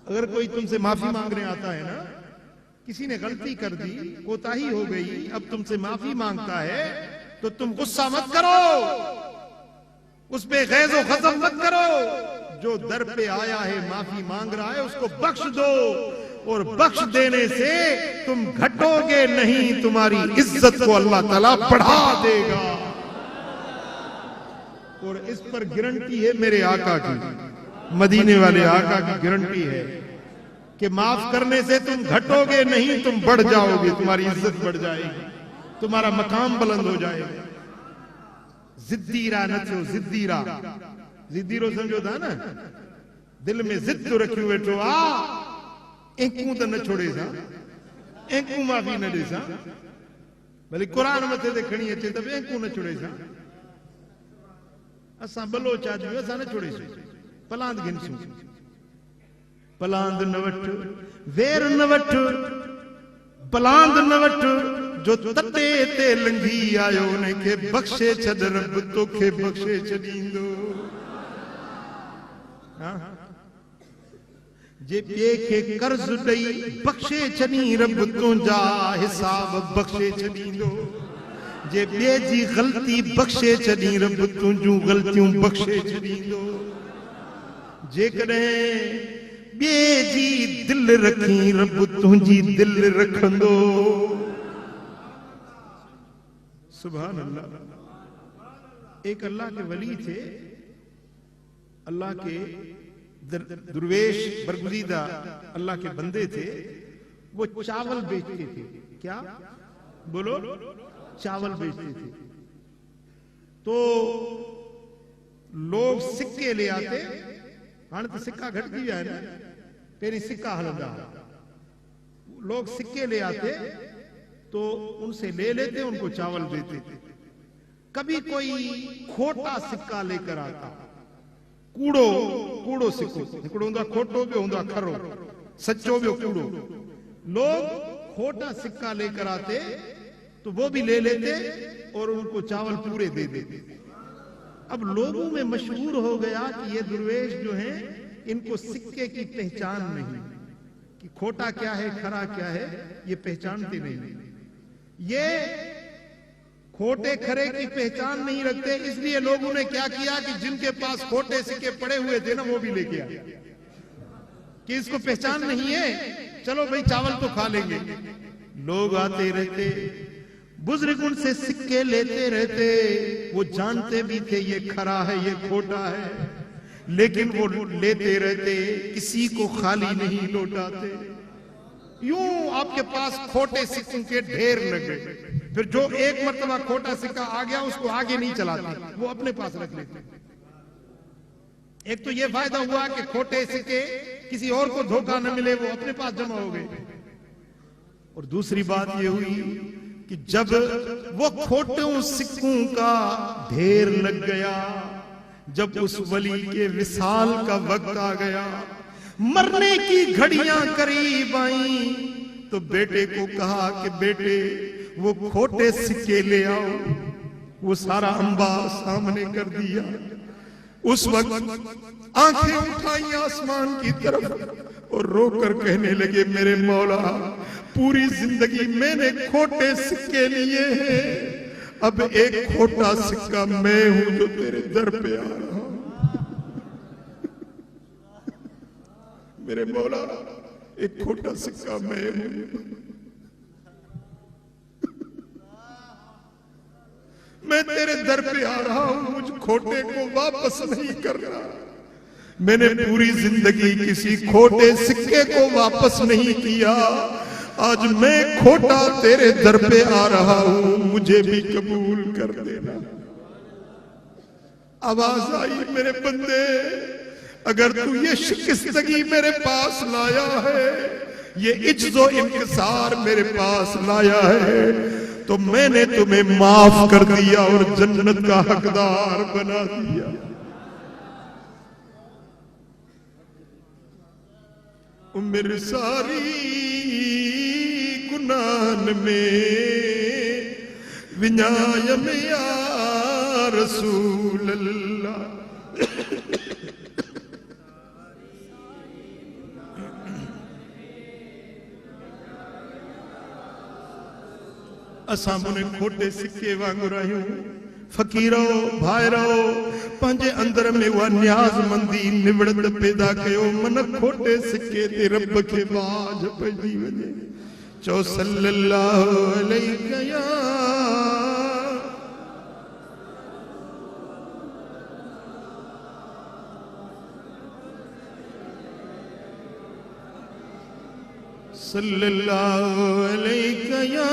अगर कोई तुमसे माफी मांगने आता है ना, किसी ने गलती कर दी, कोताही हो गई, अब तुमसे माफी मांगता है तो तुम गुस्सा मत करो, उस पे गैज़ो ख़ज़ब मत करो। जो दर पे आया है माफी मांग रहा है उसको बख्श दो, और बख्श देने से तुम घटोगे नहीं, तुम्हारी इज्जत को अल्लाह ताला बढ़ा देगा। और इस पर गारंटी है मेरे आका की, मदीने वाले आका की गारंटी है कि माफ करने से तुम घटोगे नहीं, तुम बढ़ जाओगे, तुम्हारी इज्जत बढ़ जाएगी, तुम्हारा मकाम बुलंद हो जाएगा। जिद्दीरा न थियो, जिद्दीरा, जिद्दीरो समझो था ना, दिल में जिद तो रखियो वेठो आ, एकू तो न छोड़े सा, एकू माफी न दे सा, भले कुरान मथे ते खणी अचे त एकू न छोड़े सा। असां बलोच आदमी असां न छोड़े सा, पलांद घिनसूं, पलांद न वठ, वेर न वठ, पलांद न वठ, जो तटे ते लंघी आयो उनखे बख्शे छॾ, रब तोखे बख्शे छॾींदो। जे ॿिए खे कर्ज़ ॾेई बख्शे छॾी, रब तुंहिंजा हिसाब बख्शे छॾींदो। जे ॿिए जी ग़लती बख्शे छॾी, रब तुंहिंजूं ग़लतियूं बख्शे छॾींदो। जेकॾहिं ॿिए जी दिल रखी, रब तुंहिंजी दिल रखंदो। सुभान अल्लाह। एक अल्लाह के वली थे, अल्लाह के दुर्वेश बरगुज़ीदा अल्लाह के बंदे थे। वो चावल बेचते थे। क्या बोलो? चावल बेचते थे। तो लोग सिक्के ले आते, हाँ तो सिक्का घट गया है ना, पेरी सिक्का हलंदा, लोग सिक्के ले आते तो उनसे ले लेते, उनको चावल देते थे। कभी कोई खोटा सिक्का लेकर आता, कूड़ो कूड़ो सिक्को, हिकिड़ो हूंदो आहे खोटो, ॿियो हूंदो आहे खरो, सच्चो ॿियो कूड़ो। लोग खोटा सिक्का लेकर आते तो वो भी ले लेते और उनको चावल पूरे दे देते। अब लोगों में मशहूर हो गया कि ये दुर्वेश जो हैं इनको सिक्के की पहचान नहीं, कि खोटा क्या है खरा क्या है ये पहचानते नहीं। ये खोटे खरे की पहचान नहीं रखते, इसलिए लोगों ने क्या किया कि जिनके पास खोटे सिक्के पड़े हुए थे ना वो भी लेके आए, कि इसको पहचान नहीं है, चलो भाई चावल तो खा लेंगे। लोग आते रहते, बुजुर्ग उनसे सिक्के लेते रहते, वो जानते भी थे ये खरा है ये खोटा है, लेकिन वो लेते रहते, किसी को खाली नहीं लौटाते। यूं आपके पास खोटे सिक्कों के ढेर लगे, फिर जो एक मर्तबा खोटा सिक्का आ गया उसको आगे नहीं चलाते, वो अपने पास रख लेते। एक तो ये फायदा हुआ कि खोटे सिक्के किसी और को धोखा न मिले, वो अपने पास जमा हो गए। और दूसरी बात ये हुई कि जब वो खोटों सिक्कों का ढेर लग गया, जब उस वली के विसाल का वक्त आ गया, मरने की घड़ियां करीब आई, तो बेटे को कहा कि बेटे वो खोटे सिक्के ले आओ। वो सारा अंबार सामने कर दिया। उस वक्त आंखें उठाई आसमान की तरफ और रोकर कहने लगे, मेरे मौला पूरी जिंदगी मैंने खोटे सिक्के लिए हैं, अब एक खोटा सिक्का मैं हूं जो तेरे दर पे आ रहा हूं। मेरे मौला एक खोटा सिक्का मैं हूं, मैं तेरे दर पे आ रहा हूं, मुझ खोटे को वापस नहीं करना। मैंने पूरी जिंदगी किसी खोटे सिक्के को वापस नहीं किया, आज मैं खोटा तेरे दर पे आ रहा हूं, मुझे भी कबूल कर देना। आवाज आई, मेरे बंदे अगर तू ये शिकस्तगी मेरे पास लाया है, ये इज्जो इंकिसार मेरे पास लाया है तो मैंने तुम्हें माफ कर दिया और जन्नत का हकदार बना दिया। मेरी सारी गुनाहन में विनायम या रसूल अल्लाह। असां मुने खोटे सिक्के वांगुर आहियूं। फकीरो भाइरो पंहिंजे अंदर में उहा न्याज़मंदी निवड़त पैदा कयो। मन खोटे सिक्के ते रब खे बाज पइजी वञे। चओ सल्लल्लाहु अलैहि या सल्लल्लाहु अलैहि या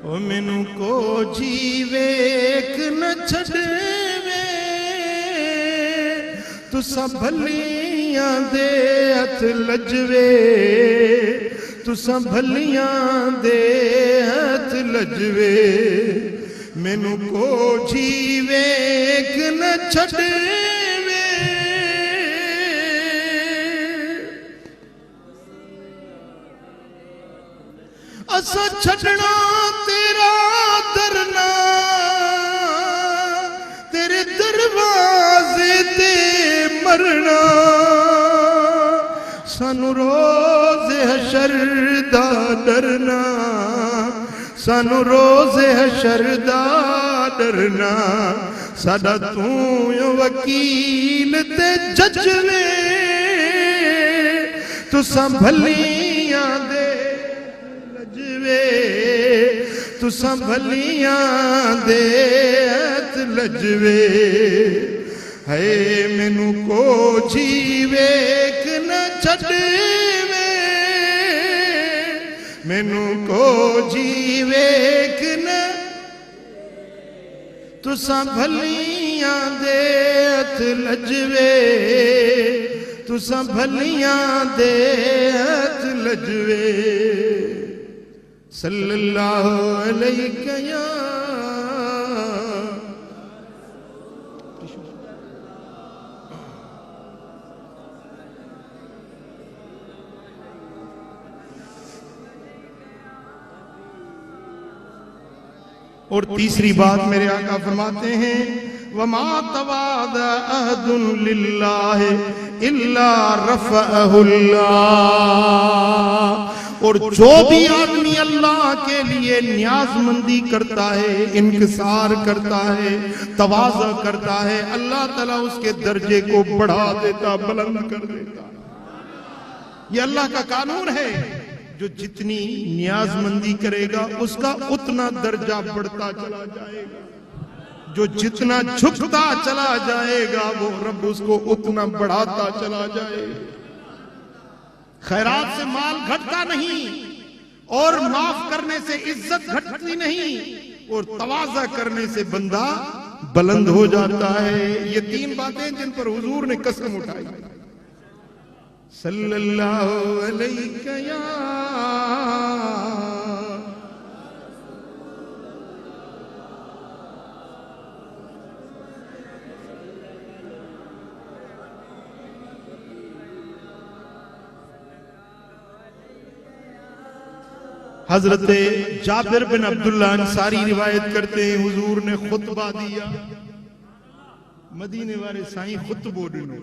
ओ मैनू को जीवेक न छड़वे तुसा भलियां दे हथ लजवे। तुसा भलियां दे हथ लजवे। मैनू को जीवेक न छड़वे। असा छड़ना तेरा दरना तेरे दरवाजे ते मरना। सानू रोज़े हशर दा डरना। सानू रोज़े हशर दा डरना। साडा तू वकील ते जजवे। तुसा भलियां दे तुसा भलियां दे हथ लजवे। है मैनू को जीवेक न छड़वे। मैनू को जीवेक न तुसा भलियां दे हथ लजवे। तुसा भलियां दे हथ लजवे। सल्लल्लाहु अलैहि या और तीसरी बात मेरे आका फरमाते हैं वमा तवादा अहदुन लिल्लाह इल्ला रफ़अहुल्लाह। और जो भी आदमी अल्लाह के लिए न्याज़मंदी करता है, इनकिसार करता है, तवाज़ा करता है, अल्लाह ताला उसके दर्जे को बढ़ा देता, बुलंद कर देता। ये अल्लाह का कानून है। जो जितनी न्याज़मंदी करेगा उसका उतना दर्जा बढ़ता चला जाएगा। जो जितना झुकता चला जाएगा वो रब उसको उतना बढ़ाता चला जाएगा। खैरात से माल घटता नहीं और माफ करने से इज्जत घटती नहीं और तवाज़ा करने से बंदा बुलंद हो जाता है। ये तीन बातें जिन पर हुजूर ने कसम उठाई। सल्लल्लाहु अलैहि या हजरत जाबिर बिन अब्दुल्ला अंसारी रिवायत करते हैं हुजूर ने खुतबा दिया। मदीने वाले साईं खुतबो ॾिनो।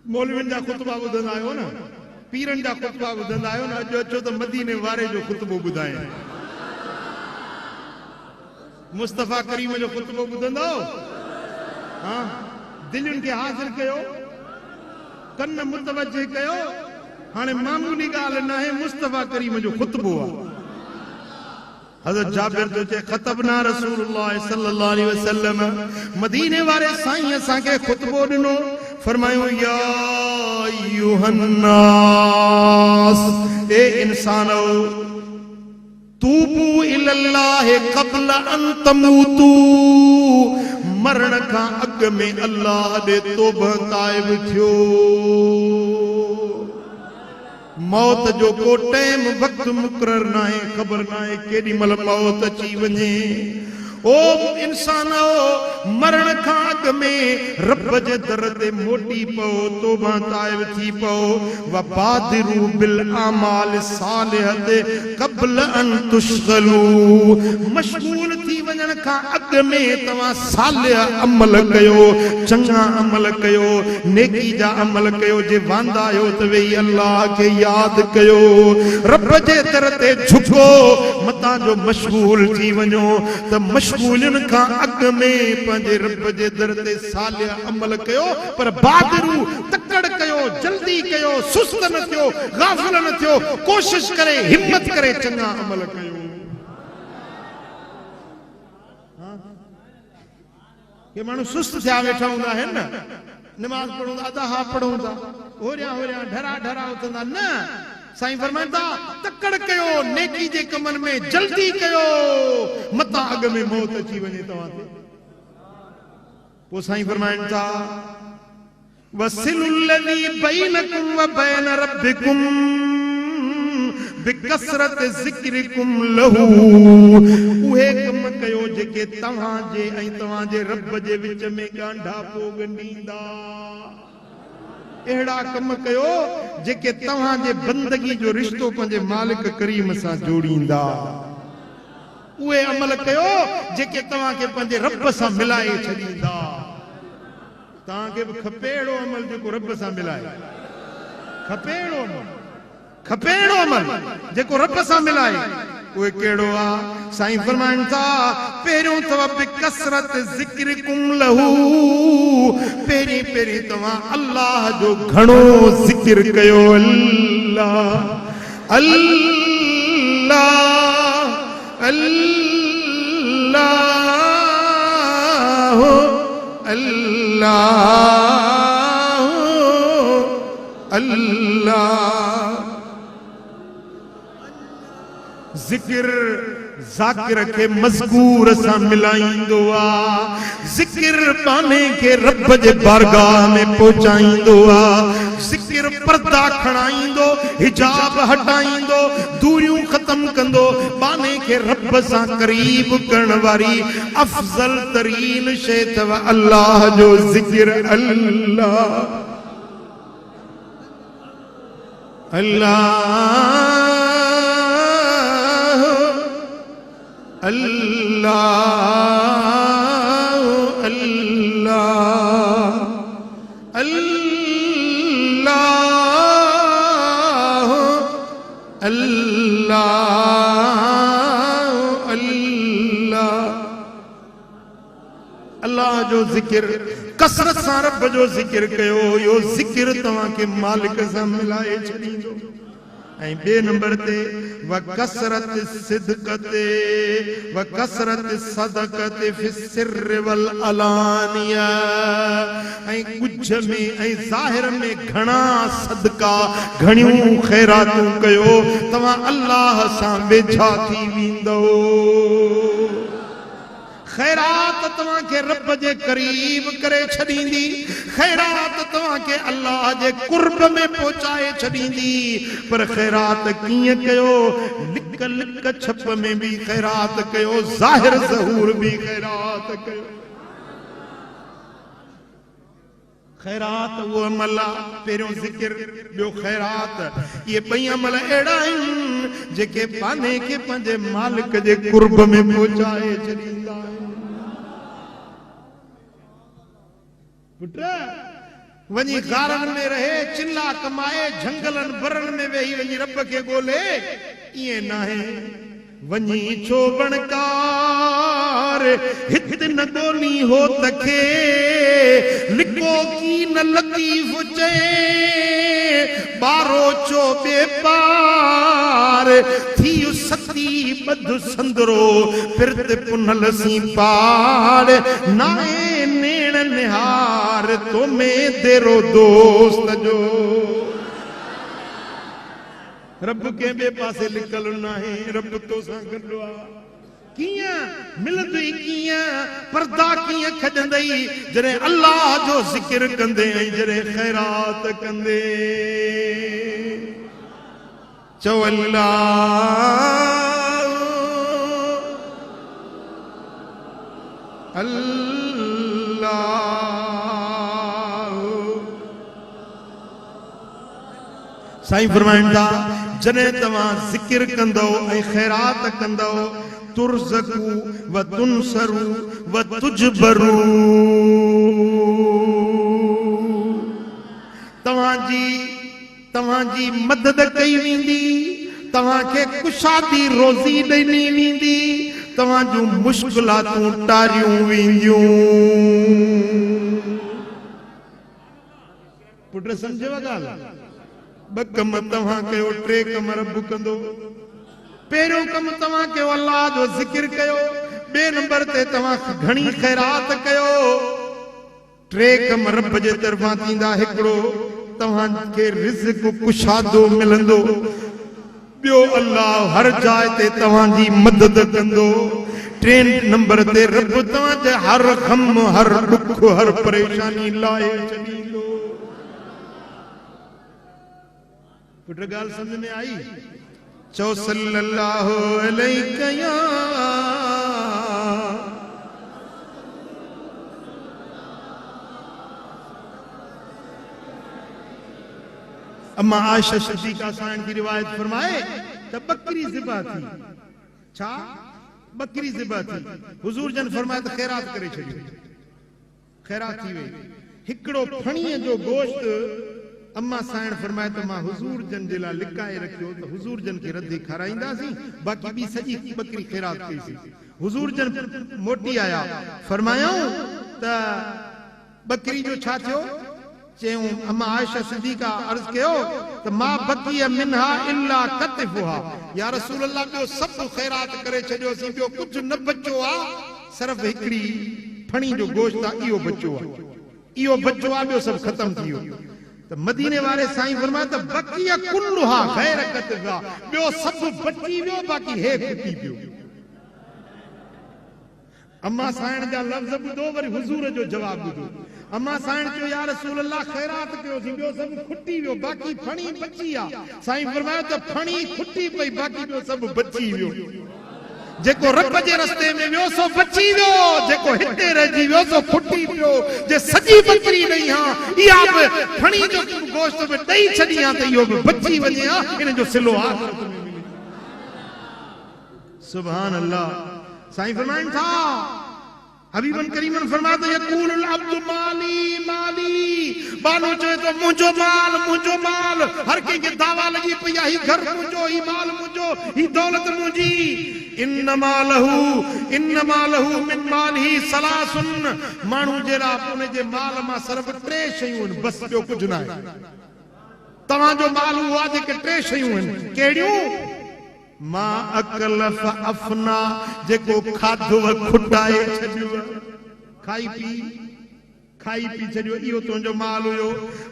मौलवियुनि जा खुतबा ॿुधंदा आहियो न, पीरनि जा खुतबा ॿुधंदा आहियो न, अॼु अचो त मदीने वारे जो खुतबो ॿुधाए। मुस्तफ़ा करीम जो खुतबो ॿुधंदो। हाँ, दिलुनि खे हाज़िर कयो, कन मुतवज्जे कयो। हाणे मामूली ॻाल्हि न आहे, मुस्तफ़ा करीम जो खुतबो आहे। हज़रत जाबिर जो चए ख़तबना रसूलुल्लाह सल्लल्लाहु अलैहि वसल्लम। मदीने वारे साईं असांखे खुतबो ॾिनो। फरमायो या अय्युहन्नास, ए इंसानो, तूबू इलल्लाह क़ब्ल अन तमूतू, मरण खां अॻ में अल्लाह ॾे तौबह ताइब थियो। मौत जो को टाइम वक्त मुक़रर ना है, खबर ना है केॾी महिल मौत अची वञे। ओ इंसानो, मरण खां अॻ में रब जे दर ते मोटी पओ, तौबा ताइब थी पओ। वबादिरू बिल आमाल सालिहत क़ब्ल अन तुशगलू, मशगूल थी वञण खां अॻ में तव्हां सालिह अमल कयो, चङा अमल कयो, नेकी जा अमल कयो। जे वांदा आहियो त वेही अल्लाह खे यादि कयो, रब जे दर ते झुको, मतां जो मशगूल थी वञो त मशगूलिन खां अॻ में पंहिंजे रब जे दर ते सालिह अमल कयो। पर बादिरू तकड़ कयो, जल्दी कयो, सुस्त न थियो, गाफ़िल न थियो, कोशिश करे, हिम्मत करे चङा अमल कयो। के माण्हू सुस्त थिया वेठा हूंदा आहिनि न, नमाज़ पढ़ूं था, अदा पढ़ूं था, होरिया होरिया ढरा ढरा उथंदा न। साईं फरमाइनि था तकड़ कयो, नेकी जे कमनि में जल्दी कयो, मतां अॻ में मौत अची वञे तव्हां ते। पोइ साईं फरमाइनि था वसिलुल लज़ी बैनकुम व बैन रब्बिकुम बिकसरत ज़िक्रिकुम लहू, उहे कम कयो जेके तव्हांजे ऐं तव्हांजे रब जे विच में ॻांढापो ॻंढींदा। अहिड़ा कम कयो जेके तव्हांजे बंदगी जो रिश्तो पंहिंजे मालिक करीम सां जोड़ींदा। उहे अमल कयो जेके तव्हांखे पंहिंजे रब सां मिलाए छॾींदा। तव्हांखे बि खपे अहिड़ो अमल जेको रब सां मिलाए, खपे अहिड़ो अमल, खपे अहिड़ो अमल जेको रब सां मिलाए। उहे कहिड़ो आहे? साईं फरमाइनि था पहिरियों तव बिकसरत ज़िक्रिकुम लहू, पहिरीं पहिरीं तव्हां अल्लाह जो घणो ज़िक्र कयो। अल्लाह अल्लाह अल्लाह अल्लाह अल्लाह। ज़िक्र ज़ाकिर खे मज़कूर सां मिलाईंदो आहे, ज़िक्र पाने खे रब जे बारगाह में पहुचाईंदो आहे। ज़िक्र पर्दा खणाईंदो, हिजाब हटाईंदो, दूरियूं ख़त्म कंदो, पाने खे रब सां करीब करण वारी अफ़ज़ल तरीन शइ अथव अल्लाह जो ज़िक्र। अल्लाह अल्लाह अल्लाह अल्लाह अल्लाह अल्लाह अल्लाह। अल्लाह जो ज़िक्र कसरत सां रब जो ज़िक्र कयो, यो ज़िक्र तव्हांखे मालिक सां मिलाए छॾींदो। ऐं ॿिए नंबर ते वकसरत सिदक़ते वकसरत सदक़ते फिस्सिर वल अलानिया, ऐं कुझ में ऐं ज़ाहिर में घणा सदका, घणियूं ख़ैरातूं कयो, तव्हां अल्लाह सां वेझा थी वेंदो। खैरात तव्हांखे रब जे करीब करे छॾींदी, खैरात तव्हांखे अल्लाह जे कुर्ब में पहुचाए छॾींदी। पर खैरात कीअं कयो? लिक लिक छप में भी खैरात कयो, ज़ाहिर ज़हूर भी खैरात कयो। खैरात वो अमल आहे, पहिरियों ज़िक्र, ॿियो खैरात। ये ॿई अमल अहिड़ा आहिनि जेके पाने खे पंहिंजे मालिक जे कुर्ब में पहुचाए छॾींदा आहिनि। पुट वञी गारनि में रहे, चिल्ला कमाए, झंगलनि बरनि में वेही वञी रब खे ॻोल्हे, ईअं नाहे। वञी छो बणकार हित न ॻोल्ही हो तखे, लिको की न लतीफ़ चए, ॿारो चो ॿे पार थी सती ॿध संदरो, फिरत पुनल सी पार नाए नेण निहार तो में तेरो दोस्त जो। रब के बे पासे लिखल नाहे, रब तो सां गॾु आहे। किया मिलंदी किया पर्दा किया खजंदई जरे अल्लाह जो जिक्र कंदे जरे खैरात कंदे चो अल्लाह अल्लाह साईं फरमाइनि था जने तव्हां जिक्र कंदो ऐं खैरात कंदो तुरज़कू व तुनसरू व तुजबरू तव्हांजी मदद कई वेंदी तव्हांखे कुशादी रोज़ी ॾिनी वेंदी तव्हांजूं मुश्किलातूं टारियूं वेंदियूं पुट सम्झव ॻाल्हि ॿ कम तव्हां कयो टे कम रब कंदो पहिरियों कम तव्हां कयो अल्लाह जो ज़िक्र कयो ॿिए नंबर ते तव्हां घणी खैरात कयो टे कम रब जे तरफ़ां थींदा हिकिड़ो तव्हांखे रिज़्क़ कुशादो मिलंदो ॿियो अल्लाह हर जाइ ते तव्हांजी मदद कंदो टे नंबर ते रब तव्हांजे हर गम हर दुख हर परेशानी लाहे छॾींदो पुट ॻाल्हि सम्झ में आई चो सल्लल्लाहु अलैहि या अम्मा आयशा सिद्दीक़ा साईं की रिवायत फरमाए त बकरी ज़िबा थी छा बकरी ज़िबा थी हुजूर जन फरमाए त खैरात करे छॾियो खैरात थी वई हिकिड़ो फणीअ जो गोश्त अम्मा साईं फरमाए त मां हुजूर जन जे लाइ लिकाए रखियो त हुजूर जन खे रद्दी खाराईंदासीं बाक़ी ॿी सॼी बकरी खैरात कईसीं हुजूर जन मोटी आया फरमायूं त बकरी जो छा थियो चयूं अम्मा आयशा सिद्दीक़ा अर्ज़ कयो त मां बकीअ मिनहा इल्ला कतिफुहा या रसूल अल्लाह ॿियो सभु खैरात करे छॾियोसीं ॿियो कुझु न बचो आहे सिर्फ़ हिकिड़ी फणी जो गोश्त आहे इहो बचो आहे ॿियो सभु ख़तम थी वियो त मदीने वारे साईं फरमाया त बकीअ कुल्लुहा गैर कतिफा ॿियो सभु बची वियो बाक़ी हे खुटी पियो अम्मा साईं जा लफ़्ज़ ॿुधो वरी हुजूर जो जवाब ॿुधो अम्मा साईं चयो या रसूल अल्लाह खैरात कयोसीं ॿियो सभु खुटी वियो बाक़ी फणी बची आहे साईं फरमायो त फणी खुटी पई बाक़ी ॿियो सभु बची वियो जेको रब जे रस्ते में वियो सो बची वियो जेको हिते रहिजी वियो सो खुटी पियो जे सॼी बकरी ॾई हा इहा बि फणी जो गोश्त बि ॾई छॾी हा त इहो बि बची वञे हा इन जो सिलो आख़िरत में मिले सुभान अल्लाह साईं फरमाइनि था हबीबन करीमन फरमाया त यक़ूलुल अब्दु माली माली बानो चए तो मुंहिंजो माल हर कंहिंखे दावा लॻी पई आहे ही घर मुंहिंजो ही माल मुंहिंजो ही दौलत मुंहिंजी इन्नमा लहू मिन मालिही सलासुन माण्हू जहिड़ा उन जे माल मां सिर्फ़ टे शयूं आहिनि बस ॿियो कुझु न आहे तव्हांजो माल उहो आहे जेके टे शयूं आहिनि कहिड़ियूं मां अकल फअफना जेको खाधो खुटाए छॾियो खाई पी छॾियो इहो तुंहिंजो माल हुयो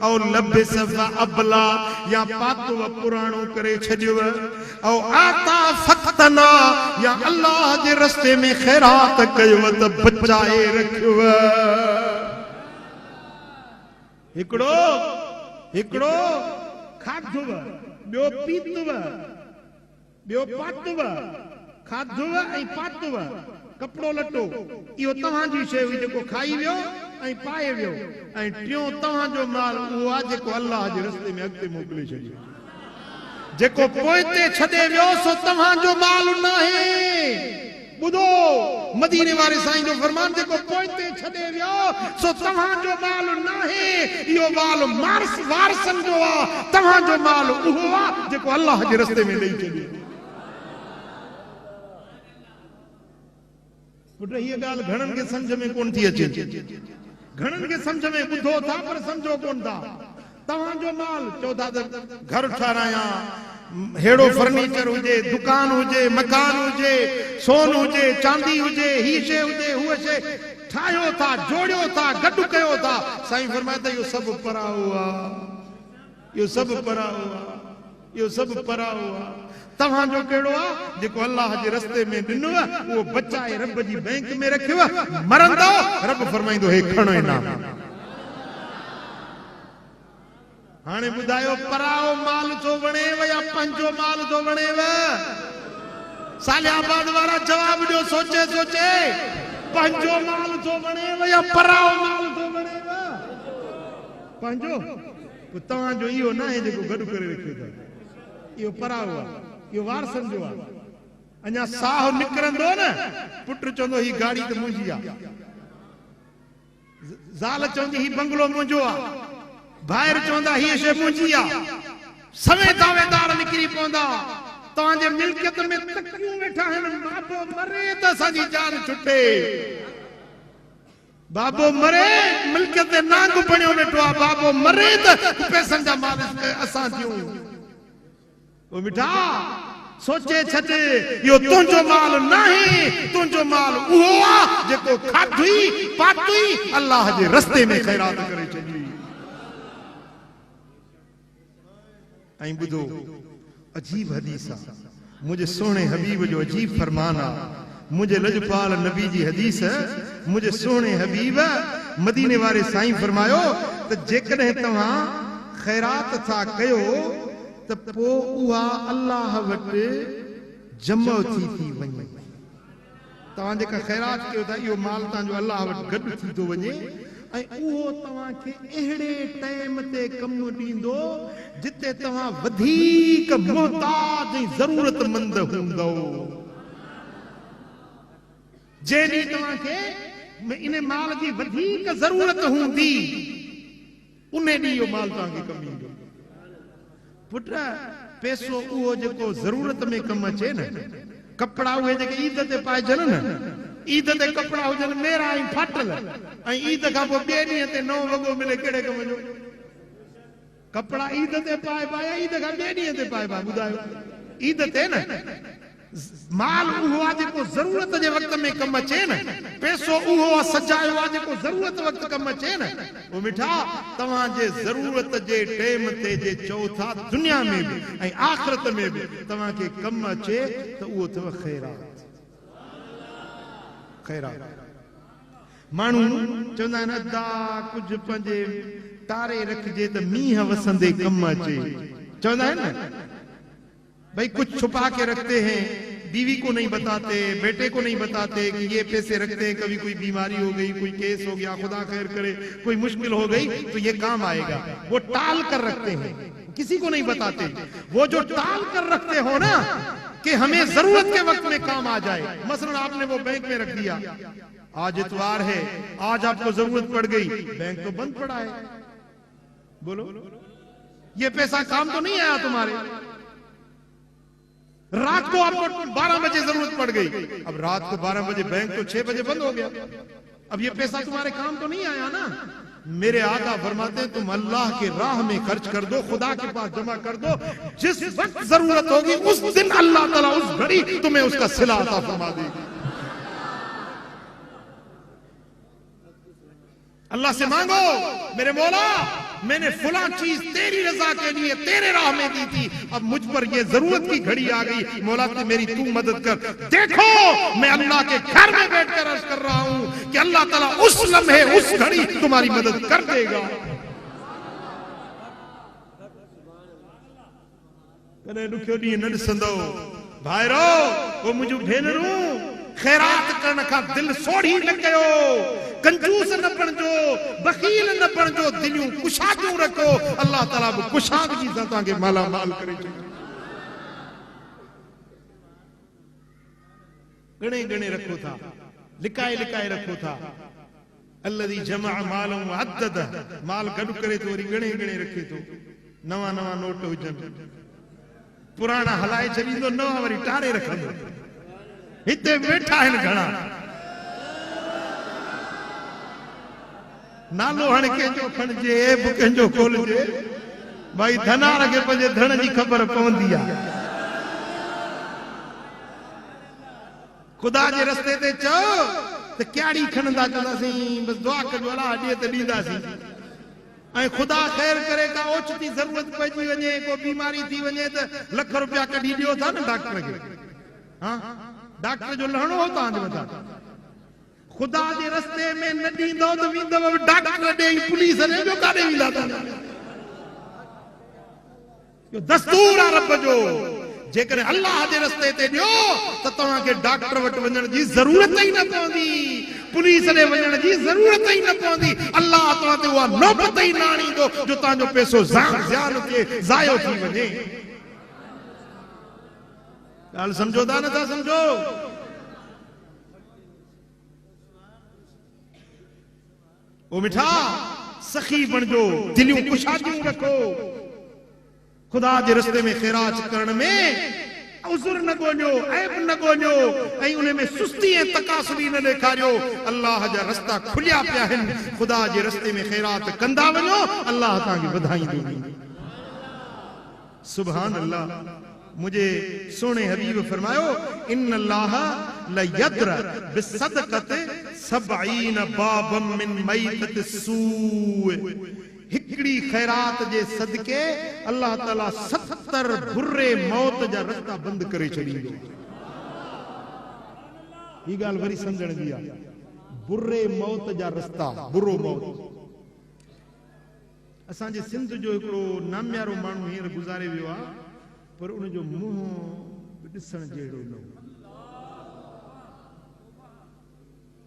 ऐं लबिस फअबला या पातो पुराणो करे छॾियो ऐं आता फतना या अल्लाह जे रस्ते में खैरात कयो त बचाए रखियो हिकिड़ो खाधो ॿियो पीतव ॿियो पातव खाधव ऐं पातव कपिड़ो लटो इहो तव्हांजी शइ हुई जेको खाई वियो ऐं पाए वियो ऐं टियों तव्हांजो माल उहो आहे जेको अल्लाह जे रस्ते में अॻिते मोकिले छॾियो जेको पोइ ते छॾे वियो सो तव्हांजो माल न आहे ॿुधो मदीने वारे साईं जो फरमान जेको पोइ ते छॾे वियो सो तव्हांजो माल न आहे इहो माल वारसनि जो आहे तव्हांजो माल उहो आहे जेको अल्लाह जे रस्ते में ॾेई छॾियो पुट हीअ ॻाल्हि घणनि खे सम्झ में कोन थी अचे घणनि खे सम्झ में ॿुधो था पर सम्झो कोन था तव्हांजो माल चओ था त घर ठारायां हेड़ो फर्नीचर हुजे दुकान हुजे मकान हुजे सोन हुजे चांदी हुजे ही शइ हुजे हूअ शइ ठाहियो था जोड़ियो था गॾु कयो था साईं फरमाए त इहो सभु पराओ आहे तव्हां जो कहिड़ो आहे जेको अल्लाह जे रस्ते में ॾिनो आहे उहो बचाए रब जी बैंक में रखियो आहे, मरंदो रब फरमाईंदो हे खणो इनाम। हाणे ॿुधायो पराओ माल थो वणेव या पंहिंजो माल थो वणेव? सालियाबाद वारा जवाब ॾियो सोचे सोचे, पंहिंजो माल थो वणेव या पराओ माल थो वणेव? पंहिंजो। पोइ तव्हांजो इहो न आहे जेको गॾु करे रखियो अथव, इहो पराओ आहे, इहो वारसनि जो आहे। अञा साहु निकिरंदो न, पुट चवंदो ही गाड़ी त मुंहिंजी आहे, ज़ाल चवंदी ही बंगलो मुंहिंजो आहे, भाइर चवंदा हीअ शइ मुंहिंजी आहे। सवे दावेदार निकिरी पवंदा, तव्हांजे मिल्कियत में तकियूं वेठा आहिनि, बाबो मरे त असांजी जान छुटे, बाबो मरे मिल्कियत ते नांग बणियो वेठो आहे, बाबो मरे त पैसनि जा माल असां थियूं। ओ मिठा सोचे छॾे, इहो तुंहिंजो माल नाहे, तुंहिंजो माल उहो आहे जेको खाधुई पातुई अल्लाह जे रस्ते में ख़ैरात करे छॾी। ऐं ॿुधो अजीब हदीस आहे, मुंहिंजे सोणे हबीब जो अजीब फरमान आहे, मुंहिंजे लजपाल नबी जी हदीस, मुंहिंजे सोणे हबीब मदीने वारे साईं फरमायो त जेकॾहिं तव्हां ख़ैरात था कयो त पोइ उहा अल्लाह वटि जमा थी वञे। तव्हां जेका ख़ैरात कयो था इहो माल तव्हांजो अल्लाह वटि गॾु थी थो वञे, ऐं उहो तव्हांखे अहिड़े टाइम ते कमु ॾींदो जिते तव्हां वधीक मोहताज ऐं ज़रूरतमंद हूंदो। जंहिं ॾींहुं तव्हांखे इन माल जी वधीक ज़रूरत हूंदी उन ॾींहुं इहो माल तव्हांखे कमु ईंदो। पुट पैसो उहो जेको ज़रूरत में कमु अचे न, कपिड़ा उहे जेके ईद ते पाइजनि न, ईद ते कपिड़ा हुजनि मेरा ऐं फाटल, ऐं ईद खां पोइ ॿिए ॾींहं ते नओं वॻो मिले, कहिड़े कम जो? कपिड़ा ईद ते पाइबा या ईद खां ॿिए ॾींहं ते पाइबा? ॿुधायो। ईद ते न माल उहो आहे जेको ज़रूरत जे वक़्त में कमु अचे न, पैसो उहो आहे सजायो आहे जेको ज़रूरत वक़्त कमु अचे न। उहो मिठा तव्हांजे ज़रूरत जे टाइम ते जे चओ था दुनिया में बि ऐं आख़िरत में बि तव्हांखे कमु अचे त उहो अथव ख़ैरात। ख़ैरात माण्हू चवंदा आहिनि अदा कुझु पंहिंजे तारे रखिजे त मींहं वसंदे कमु अचे, चवंदा आहिनि न भाई कुछ छुपा के रखते हैं, बीवी को नहीं बताते, बेटे को नहीं बताते कि ये पैसे रखते हैं, कभी कोई बीमारी हो गई, कोई केस हो गया, खुदा खैर करे कोई मुश्किल हो गई तो ये काम आएगा, वो टाल कर रखते हैं, किसी को नहीं बताते। वो जो टाल कर रखते हो ना कि हमें जरूरत के वक्त में काम आ जाए, मसलन आपने वो बैंक में रख दिया, आज इतवार है, आज आपको जरूरत पड़ गई, बैंक तो बंद पड़ा है, बोलो ये पैसा काम तो नहीं आया तुम्हारे। रात को आपको 12 बजे जरूरत पड़ गई, अब रात को 12 बजे बैंक तो 6 बजे बंद हो गया, अब ये पैसा तुम्हारे काम तो नहीं आया ना। मेरे आका फरमाते हैं तुम अल्लाह के राह में खर्च कर दो, खुदा के पास जमा कर दो, जिस वक्त जरूरत होगी उस दिन अल्लाह ताला उस घड़ी तुम्हें उसका सिला अता फरमा देगी। अल्लाह से मांगो मेरे मौला मैंने फुला चीज तेरी रजा के लिए तेरे राह में दी थी, अब मुझ पर ये जरूरत की घड़ी आ गई, मौला ते मेरी तू मदद कर। देखो मैं अल्लाह के घर में बैठकर अर्ज कर रहा हूं कि अल्लाह ताला उस लम्हे उस घड़ी तुम्हारी मदद कर देगा। कने दुखियो ॾींहुं न ॾिसंदो भाइरो, वो मुंहिंजूं भेनरूं ख़ैरात करण खां दिल सोढ़ी न कयो, कंजूस न बणजो, बख़ील न बणजो, दिलियूं कुशादियूं रखो, अल्लाह ताला बि कुशादगी सां तव्हांखे मालामाल करे छॾींदो। गणे गणे रखो था, लिकाए लिकाए रखो था। अल्लज़ी जमा मालम अदद, माल गॾु करे तो वरी गणे गणे रखे थो। नवा नवा नोट हुजनि, पुराणा हलाए छॾींदो, नवा वरी टारे रखंदो। हिते वेठा आहिनि घणा, नालो हाणे कंहिंजो खणिजे बि कंहिंजो खोलिजे, भाई धनार खे पंहिंजे धन जी ख़बर पवंदी आहे। खुदा जे रस्ते ते चओ त कहिड़ी खणंदा, चवंदासीं बसि दुआ कजो अलाह ॾिए त ॾींदासीं, ऐं ख़ुदा ख़ैर करे का ओचिती ज़रूरत पइजी वञे, को बीमारी थी वञे त लख रुपया कढी ॾियो था न डॉक्टर खे। हाँ, डॉक्टर जो लहणो हो तव्हांजे मथां। ख़ुदा जे रस्ते में न ॾींदव त वेंदव डॉक्टर ॾे, पुलिस ॾे, ॿियो काॾे वेंदा तव्हां? इहो दस्तूर आहे रब जो। जेकर अल्लाह जे रस्ते ते ॾियो त तव्हांखे डॉक्टर वटि वञण जी ज़रूरत ई न पवंदी, पुलिस ॾे वञण जी ज़रूरत ई न पवंदी। अल्लाह तव्हां ते उहा नौबत ई न आणींदो जो तव्हांजो पैसो ज़ायो थी वञे। ॻाल्हि सम्झो था नथा सम्झो? ओ मिठा सखी बणजो, दिलियूं कुशादियूं रखो। खुदा जे रस्ते में ख़ैरात करण में उज़ुर न ॻोल्हियो, ऐब न ॻोल्हियो, ऐं उन में सुस्ती ऐं तकासुरी न ॾेखारियो। अल्लाह जा रस्ता खुलिया पिया आहिनि। खुदा जे रस्ते में ख़ैरात कंदा वञो, अल्लाह तव्हांखे वधाईंदो। सुभान अल्लाह। मुझे सोने हबीब फरमायो, इन अल्लाह लयद्र बिसदक़त 70 बाबम मिन मैतत सूअ। हिकड़ी खैरात जे सदके अल्लाह ताला 70 बुरे मौत जा रस्ता बंद करे छॾींदो। ही ॻाल्हि वरी सम्झण जी आहे। बुरे मौत जा रस्ता, बुरो मौत। असांजे सिंध जो हिकिड़ो नाम्यारो माण्हू हींअर गुज़ारे वियो आहे, पर उनजो मुंहुं ॾिसण जहिड़ो न हो।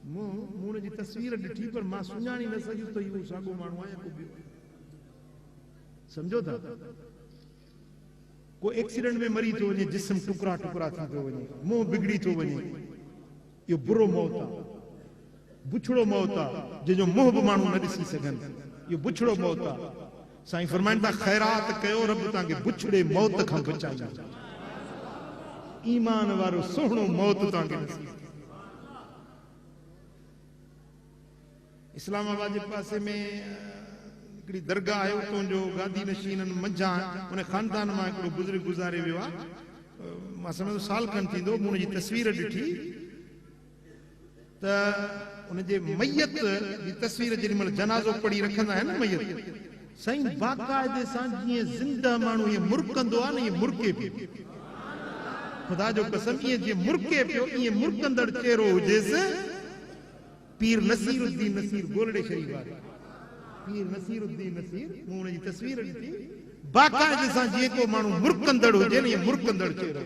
मुंहुं जी तस्वीर ॾिठी, पर मां सुञाणी न सघियुसि त इहो साॻियो माण्हू आहे या को ॿियो। समझो था? को एक्सीडेंट में मरी थो वञे, जिस्म टुकड़ा टुकड़ा थी थो वञे, मुंहुं बिगड़ी थो वञे, इहो बुरो मौत आहे। बुछड़ो मौत आहे, जंहिंजो मुंहुं बि माण्हू न ॾिसी सघनि, इहो बुछड़ो मौत आहे। साईं फरमाइनि था, ख़ैरात कयो, रब तव्हांखे बुछड़े मौत खां बचाईंदो। ईमान वारो सुहिणो मौत तव्हांखे नसीब। इस्लामाबाद जे पासे में हिकिड़ी दरगाह आहे, उतां जो गादी नशीननि मंझां उन ख़ानदान मां हिकिड़ो बुज़ुर्ग गुज़ारे वियो आहे। मां सम्झो साल खनि थींदो। मूं हुनजी तस्वीर ॾिठी त उनजे मैयत जी तस्वीर जेॾीमहिल जनाज़ो पढ़ी रखंदा आहिनि न मैयत, साईं बाक़ाइदे सां जीअं ज़िंदा माण्हू ईअं मुरकंदो आहे न, ईअं मुरके पियो। ख़ुदा जो कसम, ईअं जीअं मुरके पियो, ईअं मुरकंदड़ चेहरो हुजेसि। पीर नसीरुद्दीन नसीर गोलड़े शरीफ वारे, पीर नसीरुद्दीन नसीर, मूं हुनजी तस्वीर ॾिठी। बाक़ाइदे सां जीअं को माण्हू मुरकंदड़ हुजे न, ईअं मुरकंदड़ चेहरो।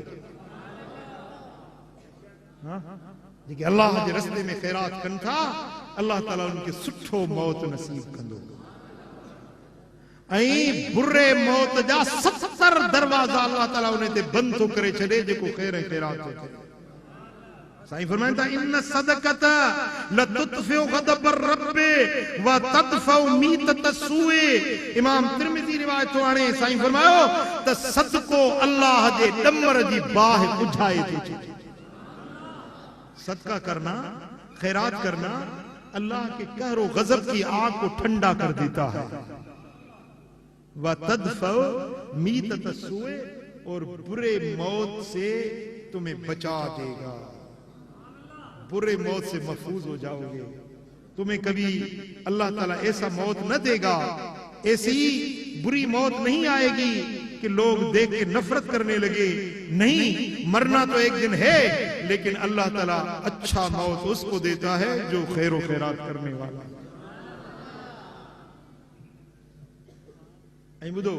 जेके अल्लाह जे रस्ते में ख़ैरात कनि था, अल्लाह ताला उनखे सुठो मौत नसीब कंदो। ऐं बुरे मौत जा 70 दरवाज़ा अल्लाह ताला उन ते बंदि थो करे छॾे, जेको ख़ैर ऐं ख़ैरात थो करे। साईं फरमाइनि था, इन सदक़त लतुत्फिउ ग़ज़ब रब व तदफउ मीतत सूए। इमाम तिरमिज़ी रिवायत थो आणे। साईं फरमायो त सदको अल्लाह जे ॾमर जी बाहि बुझाए थो छॾे। सदका करना, खैरात करना अल्लाह के कहरो गजब की आग को ठंडा कर देता है। व तदफउ मीतत सूए, और बुरे मौत से तुम्हें बचा देगा। बुरे मौत से महफूज हो जाओगे। तुम्हें कभी अल्लाह ताला ऐसा मौत न देगा, ऐसी बुरी मौत नहीं आएगी कि लोग देख के नफरत करने लगे। नहीं, मरना तो एक दिन है, लेकिन अल्लाह ताला अच्छा मौत उसको देता है जो खैर खैरात करने वाला। बुधो,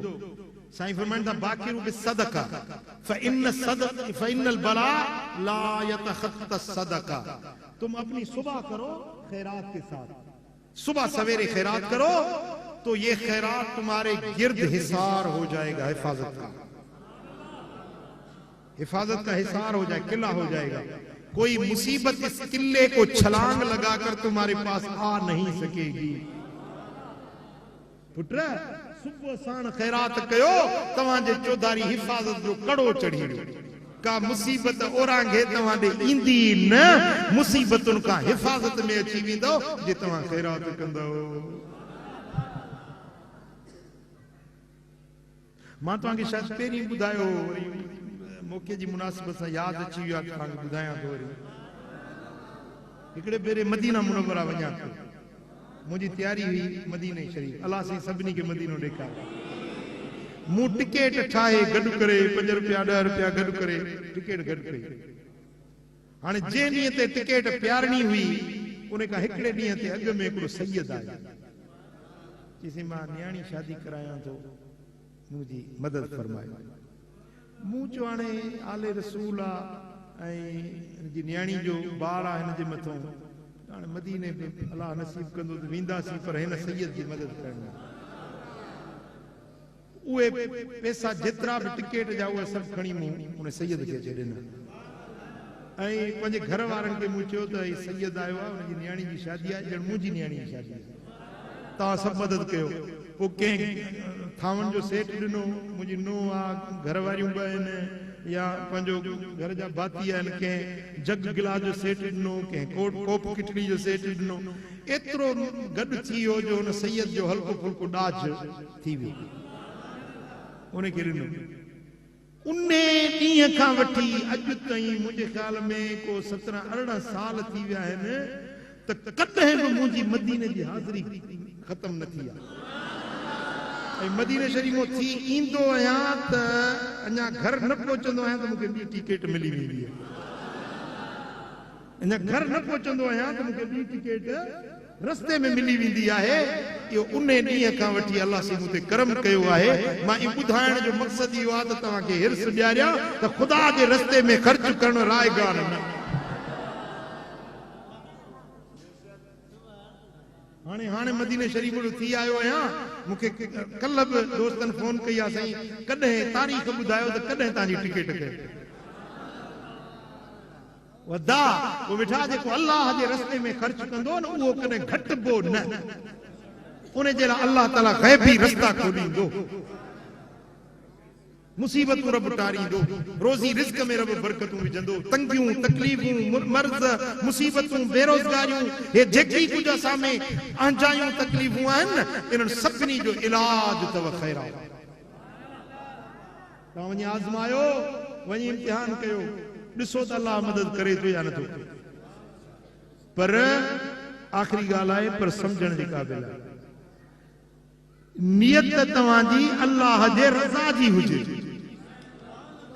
साईं फरमाइनि था, बाकिरु बिस्सदका फइन्नल बला ला यतखत्ता सदका। तुम अपनी सुबह करो खैरात के साथ, सुबह सवेरे खैरात करो तो ये खैरात तुम्हारे गिर्द हिसार हो जाएगा। हिफाजत का हिसार हो जाए, किला हो जाएगा। कोई मुसीबत इस किले को छलांग लगाकर तुम्हारे पास आ नहीं सकेगी। पुत्र सुबह साण खैरात कयो, तव्हांजे चौधारी हिफाजत जो कड़ो चढ़ी वियो। का मुसीबत ओरांगे तव्हांजे ईंदी न, मुसीबतुनि खां हिफाजत में अची वेंदो जे तव्हां खैरात कंदो। मां तव्हांखे शायदि पहिरीं ॿुधायो, वरी मौक़े जी मुनासिबत सां यादि अची वियो आहे, तव्हांखे ॿुधायां थो। वरी हिकिड़े भेरे मदीना मुनव्वरा वञा थो, मुझी तैयारी हुई मदीने शरीफ अल्लाह से सभिनी के मदीनो ॾेखार मूं टिकेट ठाहे गॾु करे 5 रुपया 10 रुपया गॾु करे टिकेट गॾु कई हाणे जे ॾींहं ते टिकेट प्यारणी हुई उन खां हिकिड़े ॾींहं ते अॻु में हिकिड़ो सैयद आयो चईसीं मां न्याणी शादी करायां थो मुंहिंजी मदद फरमायो मूं चयो हाणे आले रसूल आहे ऐं हिनजी न्याणी जो ॿार आहे हिन जे मथां हाणे मदीने में अल्लाह नसीब कंदो त वेंदासीं पर हिन सैयद जी मदद करणी उहे पैसा जेतिरा बि टिकेट जा उहे सभु खणी मूं उन सैयद खे अची ॾिना ऐं पंहिंजे घर वारनि खे मूं चयो त हीउ सैयद आयो आहे हुनजी न्याणी जी शादी आहे ॼण मुंहिंजी न्याणी जी शादी आहे तव्हां सभु मदद कयो पोइ कंहिं थावनि जो सेट ॾिनो मुंहिंजी नुंहुं आहे घर वारियूं बि आहिनि या पंहिंजो घर जा भाती आहिनि कंहिं जग गिलास जो सेट ॾिनो कंहिं कोप किटली जो सेट ॾिनो एतिरो गॾु थी वियो जो हुन सैयद जो हल्को फुल्को ॾाज थी वियो उनखे ॾिनो उन ॾींहं खां वठी अॼु ताईं मुंहिंजे ख़्याल में को 17-18 साल थी विया आहिनि त कॾहिं बि मुंहिंजी मदीने जी हाज़िरी ख़तम न थी आहे ऐं मदीने शरीफ़ में थी ईंदो आहियां त अञा घर न पहुचंदो आहियां त मूंखे ॿी टिकेट मिली वेंदी आहे अञा घर न पहुचंदो आहियां त मूंखे ॿी टिकेट रस्ते में मिली वेंदी आहे इहो उन ॾींहं खां वठी अल्लाह से मूं ते करम कयो आहे मां इहो ॿुधाइण जो मक़सदु इहो आहे त तव्हांखे हिर्स ॾियारियां त ख़ुदा जे रस्ते में ख़र्च करणु रायगान न हाणे मदीने शरीफ थी आयो आहियां मूंखे कल्ह बि दोस्तनि फोन कई आहे साईं कॾहिं तारीख़ ॿुधायो त कॾहिं तव्हांजी टिकेट कयो वदा वो मिठा जेको अल्लाह जे रस्ते में ख़र्च कंदो न उहो कॾहिं घटिबो न उन जे लाइ अल्लाह ताला ग़ैबी रस्ता खोलींदो मुसीबतूं रब टारींदो रोज़ी रिज़्क में रब बरकतूं विझंदो तंगियूं तकलीफ़ूं मर्ज़ मुसीबतूं बेरोज़गारियूं हे जेकी कुझु असां में अंजायूं तकलीफ़ूं आहिनि इन्हनि सभिनी जो इलाज अथव ख़ैरा तव्हां वञी आज़मायो वञी इम्तिहान कयो ॾिसो त अल्लाह मदद करे थो या नथो पर आख़िरी ॻाल्हि आहे पर सम्झण जे क़ाबिल आहे नियत तव्हांजी अल्लाह जे रज़ा जी हुजे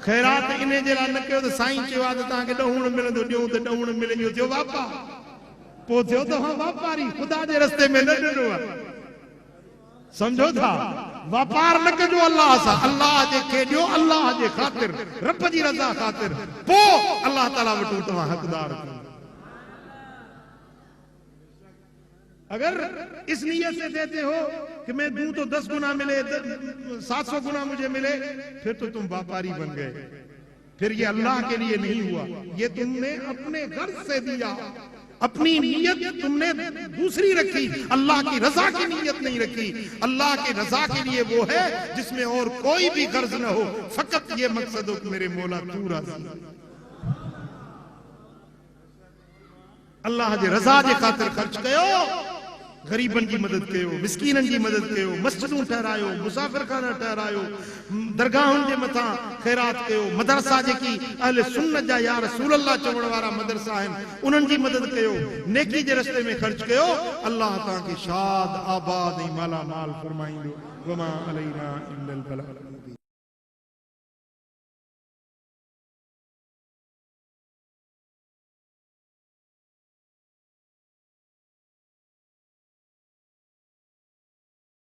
ख़ैरात इन जे लाइ न कयो त साईं चयो आहे त तव्हांखे ॾहूण मिलंदो ॾियूं त ॾहूण मिले इहो थियो वापार पोइ थियो त हा वापारी ख़ुदा जे रस्ते में न ॾिनो आहे समझो था वापार न कजो अल्लाह सां अल्लाह जे खे ॾियो अल्लाह जे ख़ातिर रब जी रज़ा ख़ातिर पोइ अल्लाह ताला वटि तव्हां हक़दार थींदो अगर इस नियत से देते हो कि मैं दूं तो 10 गुना मिले 700 गुना मुझे मिले फिर तो तुम व्यापारी बन गए फिर ये अल्लाह के लिए नहीं हुआ ये तुमने अपने घर से दिया अपनी नीयत तुमने दूसरी रखी अल्लाह की रजा की नीयत नहीं रखी अल्लाह की रजा के लिए वो है जिसमें और कोई भी गर्ज न हो फकत ये मकसद हो कि मेरे मौला तू राज़ी अल्लाह जे रजा जे खातिर खर्च कयो गरीबन की मदद कयो मिस्कीनन की मदद कयो मस्जिदूं ठहरायो मुसाफिर खाना ठहरायो दरगाहुन जे मथा खैरात कयो मदरसा जेकी अहले सुन्नत जा या रसूल अल्लाह चवण वारा मदरसा आहिनि उन्हनि जी मदद कयो नेकी जे रस्ते में खर्च कयो अल्लाह तव्हांखे शाद आबाद ऐं माला माल फरमाईंदो वमा अलैना इल्लल बलाग।